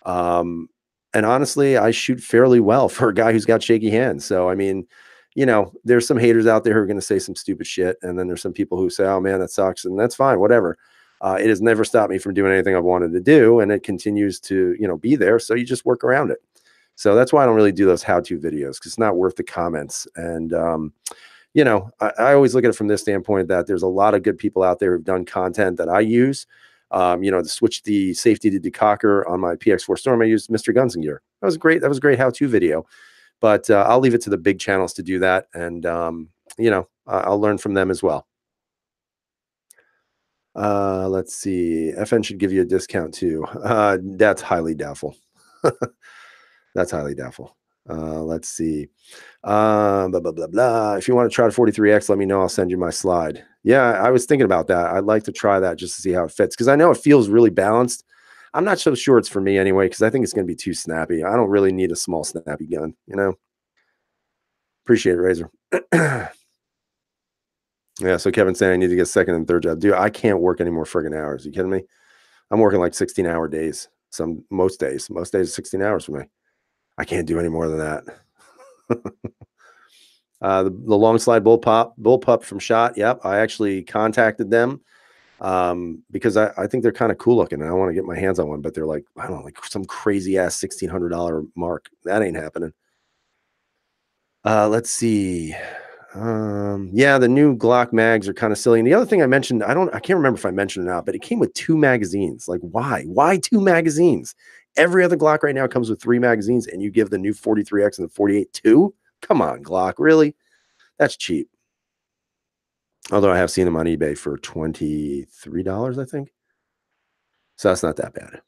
And honestly, I shoot fairly well for a guy who's got shaky hands. So, I mean, there's some haters out there who are going to say some stupid shit. And then there's some people who say, oh man, that sucks. And that's fine, whatever. It has never stopped me from doing anything I've wanted to do. And it continues to, be there. So you just work around it. So that's why I don't really do those how-to videos, because it's not worth the comments. And, I always look at it from this standpoint that there's a lot of good people out there who've done content that I use. To switch the safety to decocker on my PX4 Storm, I used Mr. Guns and Gear. That was great. That was a great how-to video. But I'll leave it to the big channels to do that. And, I'll learn from them as well. Let's see. FN should give you a discount too. That's highly doubtful. That's highly doubtful. Let's see. Blah, blah, blah, blah. If you want to try the 43X, let me know. I'll send you my slide. Yeah, I was thinking about that. I'd like to try that just to see how it fits, because I know it feels really balanced. I'm not so sure it's for me anyway, because I think it's going to be too snappy. I don't really need a small snappy gun, Appreciate it, Razor. Yeah, so Kevin's saying I need to get second and third job. Dude, I can't work any more friggin' hours. You kidding me? I'm working like 16-hour days. Most days is 16 hours for me. I can't do any more than that. The long slide bull pup from Shot. Yep, I actually contacted them because I think they're kind of cool looking, and I want to get my hands on one, but they're like, I don't know, like some crazy ass $1,600 mark. That ain't happening. Let's see. Yeah, the new Glock mags are kind of silly. And the other thing I mentioned, I can't remember if I mentioned it or not, but it came with 2 magazines. Like, why 2 magazines? Every other Glock right now comes with 3 magazines, and you give the new 43X and the 48 2. Come on, Glock, really? That's cheap. Although I have seen them on eBay for $23, I think. So that's not that bad.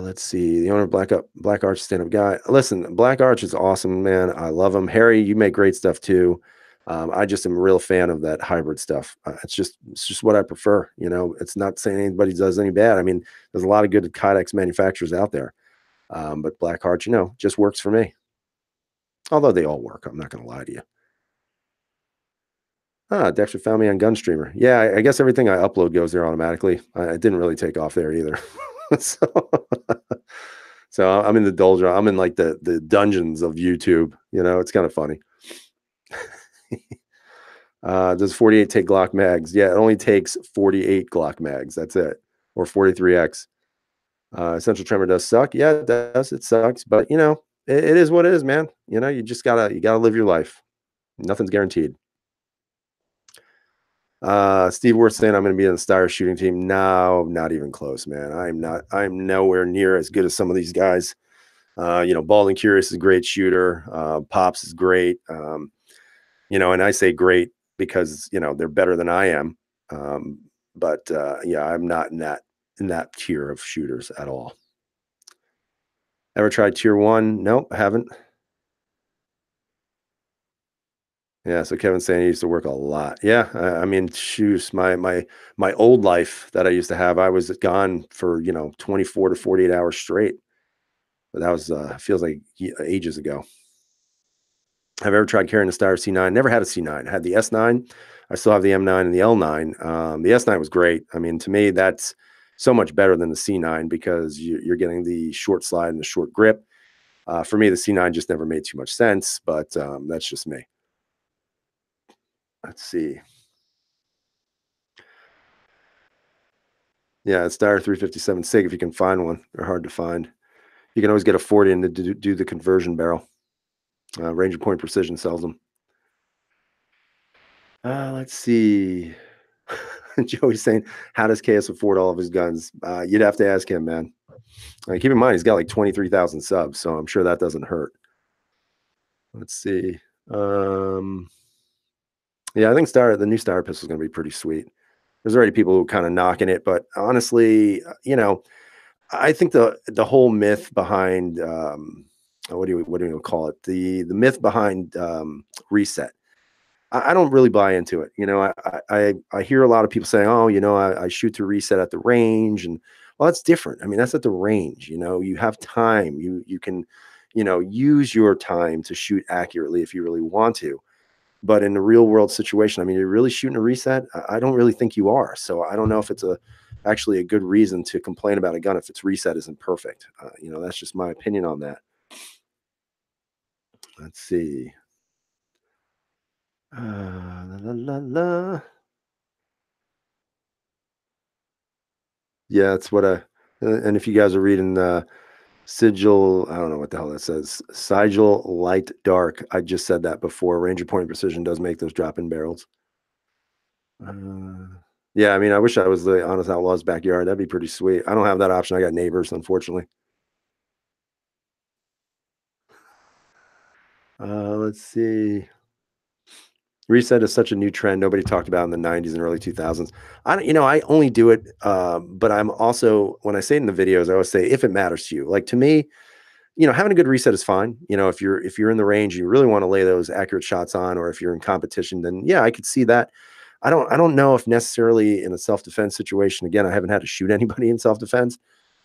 Let's see. The owner of Black Arch stand-up guy. Listen, Black Arch is awesome, man. I love him. Harry, you make great stuff too. I just am a real fan of that hybrid stuff. It's just what I prefer. It's not saying anybody does any bad. I mean, there's a lot of good Kydex manufacturers out there. But Black Arch, just works for me. Although they all work. I'm not going to lie to you. Dexter found me on Gunstreamer. Yeah, I guess everything I upload goes there automatically. It didn't really take off there either. So I'm in the doldrum. I'm in like the dungeons of YouTube. It's kind of funny. Does 48 take Glock mags? Yeah, it only takes 48 Glock mags. That's it. Or 43X. Essential tremor does suck. Yeah, it does. It sucks. But it is what it is, man. You just gotta live your life. Nothing's guaranteed. Steve Worth saying I'm going to be on the Star shooting team. No, not even close, man. I'm nowhere near as good as some of these guys. Bald and Curious is a great shooter. Pops is great. And I say great because, they're better than I am. Um, but yeah, I'm not in that tier of shooters at all. Ever tried tier one? Nope, I haven't. Yeah, so Kevin's saying he used to work a lot. Yeah, I mean, shoes. My old life that I used to have, I was gone for 24 to 48 hours straight. But that was feels like ages ago. I've ever tried carrying a Steyr C9. Never had a C9. I had the S9. I still have the M9 and the L9. The S9 was great. I mean, to me, that's so much better than the C9 because you're getting the short slide and the short grip. For me, the C9 just never made too much sense, but that's just me. Let's see. Yeah, it's Steyr 357 SIG if you can find one. They're hard to find. You can always get a 40 and do the conversion barrel. Ranger Point Precision sells them. Let's see. Joey's saying, how does KS afford all of his guns? You'd have to ask him, man. Keep in mind, he's got like 23,000 subs, so I'm sure that doesn't hurt. Let's see. Yeah, I think the new Steyr pistol is going to be pretty sweet. There's already people who kind of knocking it, but honestly, I think the whole myth behind what do you call it? The myth behind reset. I don't really buy into it. I hear a lot of people saying, "Oh, I shoot to reset at the range," and well, that's different. I mean, that's at the range. You have time. You can, use your time to shoot accurately if you really want to. But in the real world situation, I mean, you're really shooting a reset. I don't really think you are. So I don't know if it's actually a good reason to complain about a gun if its reset isn't perfect. That's just my opinion on that. Let's see. La, la, la, la. Yeah, that's what and if you guys are reading Sigil, I don't know what the hell that says. Sigil Light Dark. I just said that before. Ranger Point Precision does make those drop-in barrels. Yeah, I mean, I wish I was the Honest Outlaws backyard. That'd be pretty sweet. I don't have that option. I got neighbors, unfortunately. Let's see. Reset is such a new trend nobody talked about in the 90s and early 2000s. I only do it, but I'm also, when I say it in the videos, I always say, if it matters to you. Like, to me, having a good reset is fine. If you're in the range, you really want to lay those accurate shots on, or if you're in competition, then yeah, I could see that. I don't know if necessarily in a self-defense situation, again, I haven't had to shoot anybody in self-defense,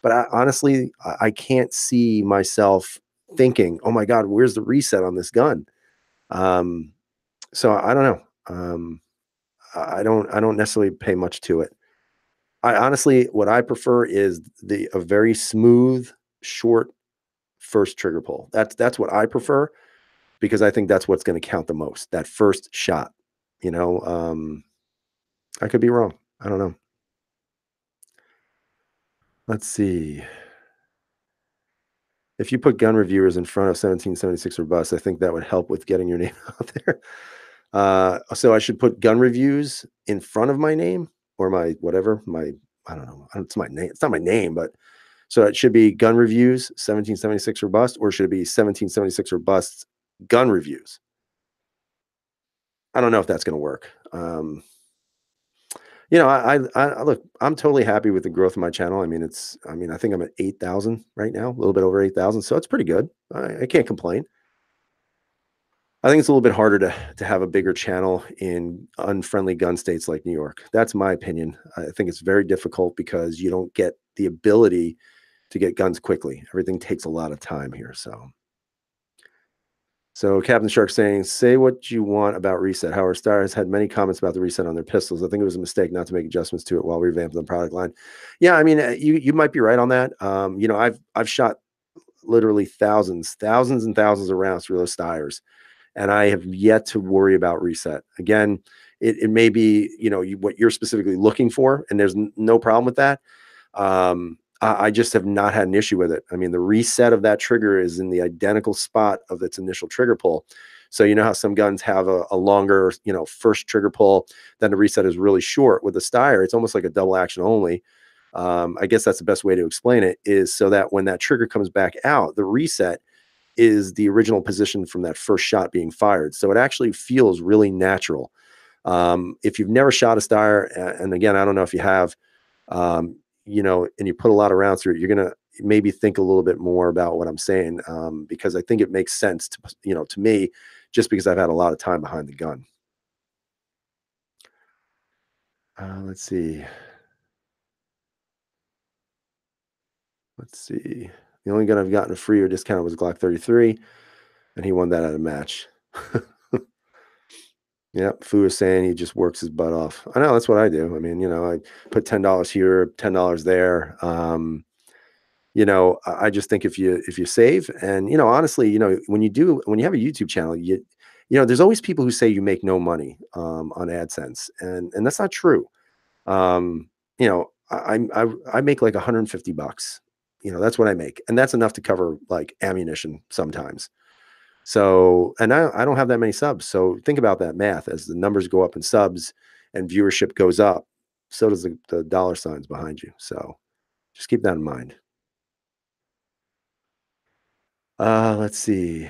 but honestly, I can't see myself thinking, oh my God, where's the reset on this gun? So I don't know. I don't necessarily pay much to it. I honestly, what I prefer is a very smooth, short first trigger pull. That's what I prefer because I think that's what's going to count the most. That first shot. I could be wrong. I don't know. Let's see. If you put gun reviewers in front of 1776 or bust, I think that would help with getting your name out there. So I should put gun reviews in front of my name or my whatever, I don't know. It's my name. It's not my name, but so it should be gun reviews, 1776 or bust, or should it be 1776 or bust gun reviews? I don't know if that's going to work. I look, I'm totally happy with the growth of my channel. I mean, I think I'm at 8,000 right now, a little bit over 8,000. So it's pretty good. I can't complain. I think it's a little bit harder to have a bigger channel in unfriendly gun states like New York. That's my opinion. I think it's very difficult because you don't get the ability to get guns quickly. Everything takes a lot of time here. So Captain Shark saying, say what you want about reset. Howard Starr has had many comments about the reset on their pistols. I think it was a mistake not to make adjustments to it while revamping the product line. Yeah, I mean, you might be right on that. I've shot literally thousands and thousands of rounds through those Steyrs, and I have yet to worry about reset. Again, it may be what you're specifically looking for, and there's no problem with that. I just have not had an issue with it. I mean, the reset of that trigger is in the identical spot of its initial trigger pull. So you know how some guns have a longer, first trigger pull, then the reset is really short. With the Steyr, it's almost like a double action only. I guess that's the best way to explain it, is so that when that trigger comes back out, the reset is the original position from that first shot being fired. So it actually feels really natural. If you've never shot a Steyr, and again, I don't know if you have, and you put a lot of rounds through it, you're gonna maybe think a little bit more about what I'm saying, because I think it makes sense to me, just because I've had a lot of time behind the gun. Let's see. Let's see. The only gun I've gotten a free or discount was a Glock 33, and he won that at a match. Yeah, Fu is saying he just works his butt off. I know that's what I do. I mean, I put $10 here, $10 there. I just think if you save, and honestly, when you have a YouTube channel, there's always people who say you make no money on AdSense, and that's not true. I make like 150 bucks. That's what I make, and that's enough to cover like ammunition sometimes. So, and I don't have that many subs. So think about that math. As the numbers go up in subs and viewership goes up, so does the dollar signs behind you. So just keep that in mind. Let's see.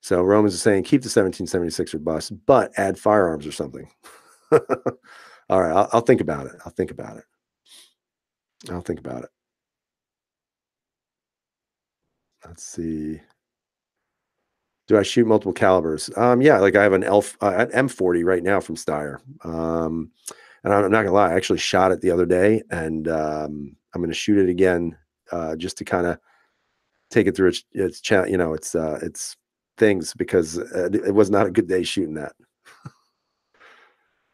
So Romans is saying keep the 1776 or bust, but add firearms or something. All right, I'll think about it. I'll think about it. I'll think about it. Let's see. Do I shoot multiple calibers? Yeah, like I have an M40 right now from Steyr. And I'm not gonna lie, I actually shot it the other day, and I'm gonna shoot it again, just to kind of take it through its things, because it was not a good day shooting that.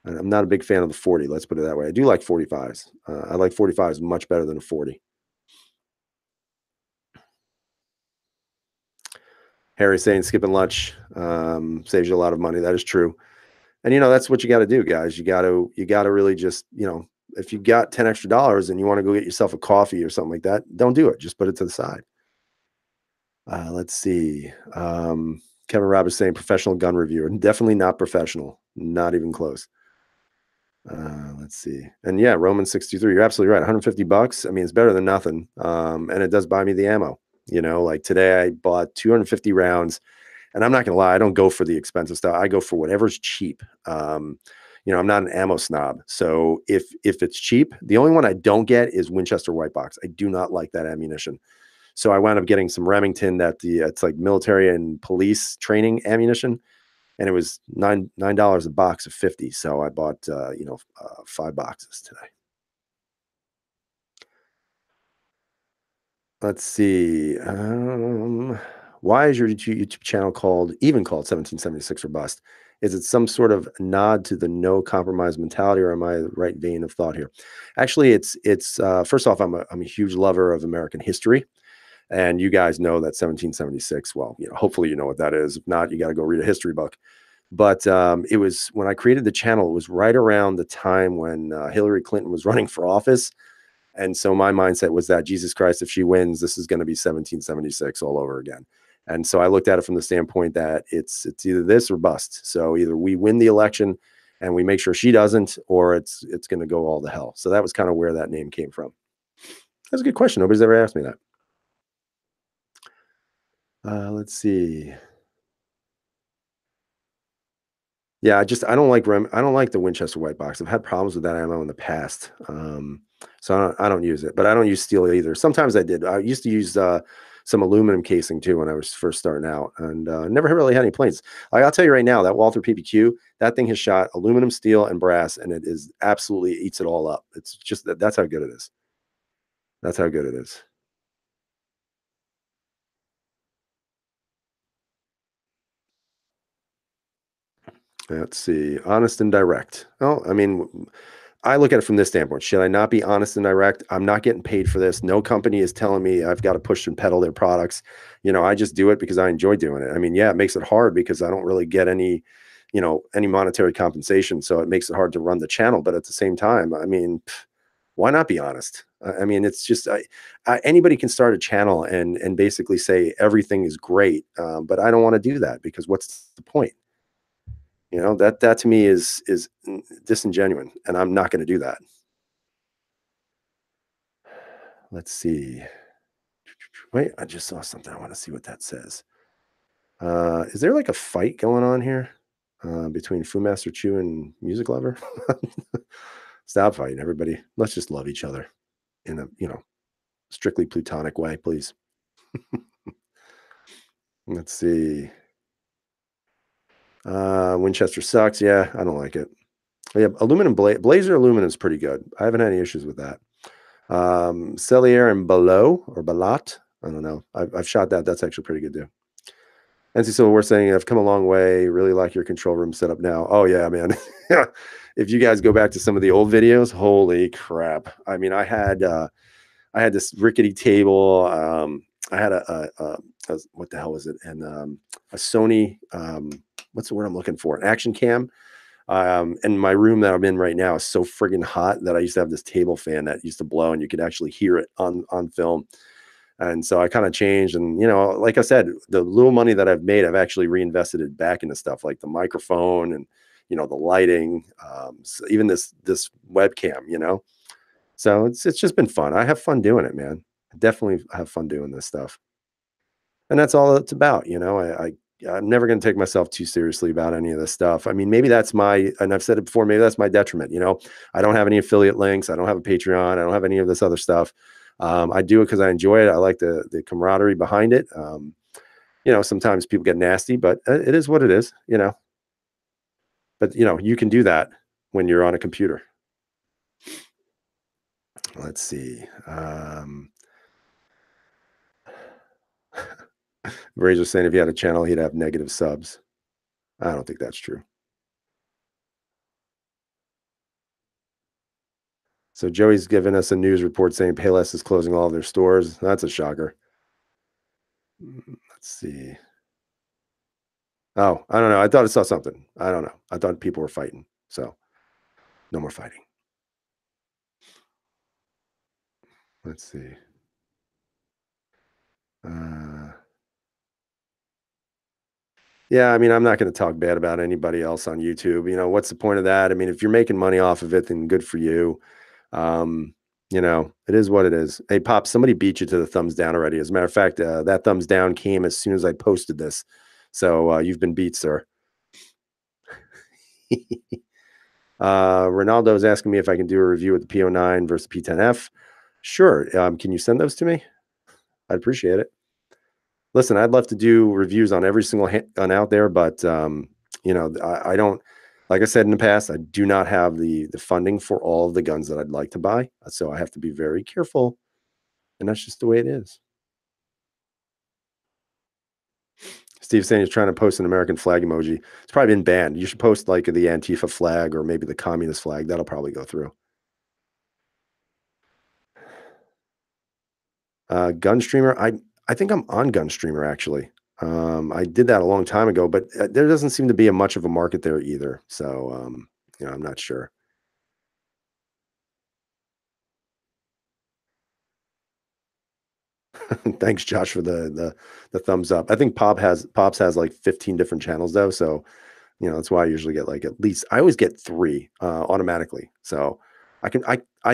And I'm not a big fan of the 40. Let's put it that way. I do like 45s. I like 45s much better than a 40. Harry saying skipping lunch saves you a lot of money. That is true. And that's what you got to do, guys. You got to really just, if you got 10 extra dollars and you want to go get yourself a coffee or something like that, don't do it. Just put it to the side. Let's see. Kevin Roberts saying professional gun reviewer. Definitely not professional. Not even close. Let's see. And yeah, Roman 63. You're absolutely right. 150 bucks. I mean, it's better than nothing. And it does buy me the ammo. Like today I bought 250 rounds. And I'm not gonna lie, I don't go for the expensive stuff. I go for whatever's cheap. I'm not an ammo snob. So if it's cheap, the only one I don't get is Winchester White Box. I do not like that ammunition. So I wound up getting some Remington it's like military and police training ammunition, and it was $9 a box of 50. So I bought 5 boxes today. Let's see. Why is your YouTube channel called 1776 or bust? Is it some sort of nod to the no compromise mentality, or am I the right vein of thought here? Actually, it's first off, I'm a huge lover of American history, and you guys know that 1776. Well, hopefully you know what that is. If not, you got to go read a history book. But it was when I created the channel. It was right around the time when Hillary Clinton was running for office. And so my mindset was that Jesus Christ, if she wins, this is going to be 1776 all over again. And so I looked at it from the standpoint that it's either this or bust. So either we win the election and we make sure she doesn't, or it's going to go all to hell. So that was kind of where that name came from. That's a good question. Nobody's ever asked me that. Let's see. Yeah, I don't like the Winchester White Box. I've had problems with that ammo in the past. So I don't use it, but I don't use steel either. Sometimes I did. I used to use some aluminum casing too when I was first starting out, and never really had any planes. Like, I'll tell you right now, that Walther PPQ, that thing has shot aluminum, steel, and brass, and it is absolutely eats it all up. It's just that's how good it is. That's how good it is. Let's see. Honest and direct. Oh, I mean, I look at it from this standpoint. Should I not be honest and direct? I'm not getting paid for this. No company is telling me I've got to push and peddle their products. I just do it because I enjoy doing it. I mean, yeah, it makes it hard because I don't really get any monetary compensation. So it makes it hard to run the channel. But at the same time, I mean, why not be honest? I mean, it's just anybody can start a channel and basically say everything is great. But I don't want to do that, because what's the point? That to me is disingenuous, and I'm not going to do that. Let's see. Wait, I just saw something. I want to see what that says. Is there like a fight going on here between Fu Master Chu and Music Lover? Stop fighting, everybody. Let's just love each other in a strictly plutonic way, please. Let's see. Winchester sucks. Yeah, I don't like it. Yeah, aluminum Blazer aluminum is pretty good. I haven't had any issues with that. Cellier and Below or Balat. I don't know. I've shot that. That's actually pretty good too. NC Civil War saying, I've come a long way. Really like your control room setup now. Oh, yeah, man. If you guys go back to some of the old videos, holy crap. I mean, I had this rickety table. I had what the hell was it? And a Sony, what's the word I'm looking for? An action cam. And my room that I'm in right now is so friggin' hot that I used to have this table fan that used to blow and you could actually hear it on film. And so I kind of changed. And, like I said, the little money that I've made, I've actually reinvested it back into stuff like the microphone and, the lighting, so even this webcam. So it's just been fun. I have fun doing it, man. I definitely have fun doing this stuff. And that's all it's about. I'm never going to take myself too seriously about any of this stuff. I mean, maybe that's and I've said it before, maybe that's my detriment. I don't have any affiliate links. I don't have a Patreon. I don't have any of this other stuff. I do it because I enjoy it. I like the camaraderie behind it. Sometimes people get nasty, but it is what it is, but you can do that when you're on a computer. Let's see. Razor's saying if he had a channel, he'd have negative subs. I don't think that's true. So Joey's given us a news report saying Payless is closing all of their stores. That's a shocker. Let's see. Oh, I don't know. I thought I saw something. I don't know. I thought people were fighting. So no more fighting. Let's see. Yeah, I mean, I'm not going to talk bad about anybody else on YouTube. What's the point of that? I mean, if you're making money off of it, then good for you. It is what it is. Hey, Pop, somebody beat you to the thumbs down already. As a matter of fact, that thumbs down came as soon as I posted this. So you've been beat, sir. Ronaldo is asking me if I can do a review of the P09 versus P10F. Sure. Can you send those to me? I'd appreciate it. Listen, I'd love to do reviews on every single gun out there, but I don't. Like I said in the past, I do not have the funding for all of the guns that I'd like to buy, so I have to be very careful, and that's just the way it is. Steve saying he's trying to post an American flag emoji. It's probably been banned. You should post like the Antifa flag or maybe the communist flag. That'll probably go through. Gunstreamer. I think I'm on Gunstreamer actually. I did that a long time ago, but there doesn't seem to be much of a market there either. So I'm not sure. Thanks, Josh, for the thumbs up. I think Pops has like 15 different channels though, so that's why I usually get like at least I always get 3 automatically. So I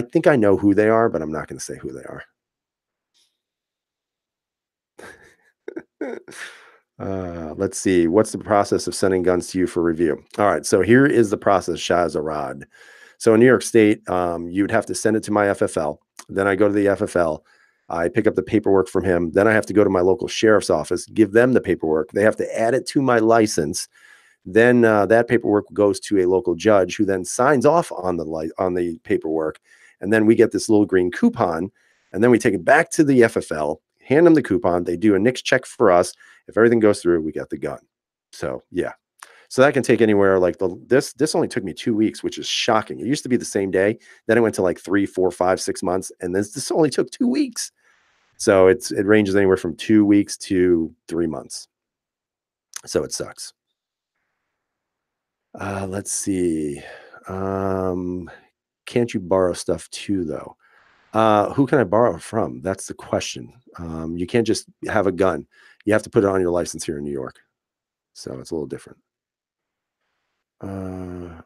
think I know who they are, but I'm not going to say who they are. Let's see. What's the process of sending guns to you for review? All right. So here is the process, Shahzarad. So in New York State, you'd have to send it to my FFL. Then I go to the FFL. I pick up the paperwork from him. Then I have to go to my local sheriff's office, give them the paperwork. They have to add it to my license. Then that paperwork goes to a local judge who then signs off on the paperwork. And then we get this little green coupon. And then we take it back to the FFL, hand them the coupon. They do a NICS check for us. If everything goes through, we get the gun. So yeah. So that can take anywhere like this only took me 2 weeks, which is shocking. It used to be the same day. Then it went to like 3, 4, 5, 6 months. And this only took 2 weeks. So it ranges anywhere from 2 weeks to 3 months. So it sucks. Let's see. Can't you borrow stuff too, though? Who can I borrow from? That's the question. You can't just have a gun. You have to put it on your license here in New York. So it's a little different.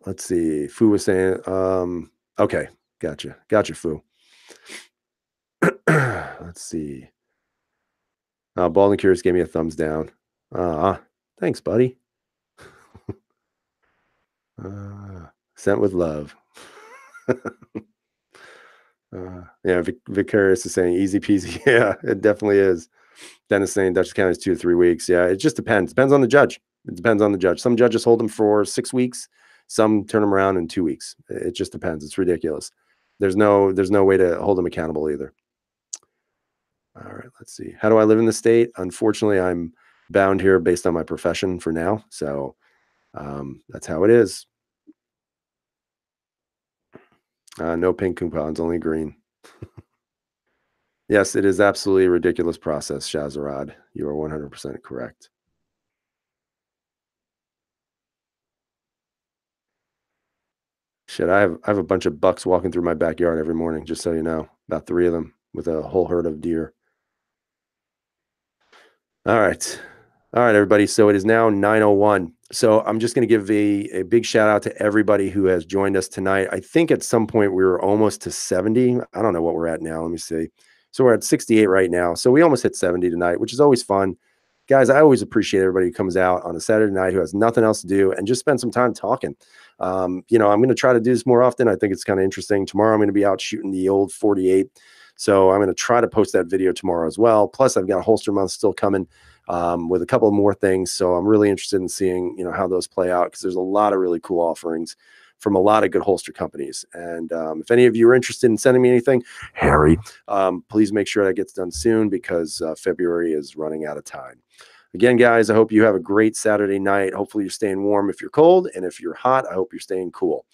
Let's see. Fu was saying, okay, gotcha. Gotcha, Fu. Let's see. Bald and Curious gave me a thumbs down. Thanks, buddy. Sent with love. Yeah, Vicarious is saying easy peasy. Yeah, it definitely is. Dennis saying Dutchess County is 2 to 3 weeks. Yeah, it just depends. Depends on the judge. It depends on the judge. Some judges hold them for 6 weeks. Some turn them around in 2 weeks. It just depends. It's ridiculous. There's no way to hold them accountable either. All right, let's see. How do I live in the state? Unfortunately, I'm bound here based on my profession for now. So that's how it is. No pink coupons, only green. Yes, it is absolutely a ridiculous process, Shazarad. You are 100% correct. Shit, I have a bunch of bucks walking through my backyard every morning, just so you know. About 3 of them with a whole herd of deer. All right. All right, everybody. So it is now 9:01. So I'm just going to give a big shout out to everybody who has joined us tonight. I think at some point we were almost to 70. I don't know what we're at now. Let me see. So we're at 68 right now. So we almost hit 70 tonight, which is always fun. Guys, I always appreciate everybody who comes out on a Saturday night who has nothing else to do and just spend some time talking. I'm going to try to do this more often. I think it's kind of interesting. Tomorrow I'm going to be out shooting the old 48. So I'm going to try to post that video tomorrow as well. Plus I've got a holster month still coming with a couple more things. So I'm really interested in seeing, how those play out, because there's a lot of really cool offerings from a lot of good holster companies. And if any of you are interested in sending me anything, Harry, please make sure that gets done soon, because February is running out of time. Again, guys, I hope you have a great Saturday night. Hopefully you're staying warm if you're cold, and if you're hot, I hope you're staying cool.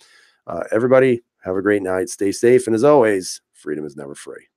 Everybody, have a great night. Stay safe. And as always, freedom is never free.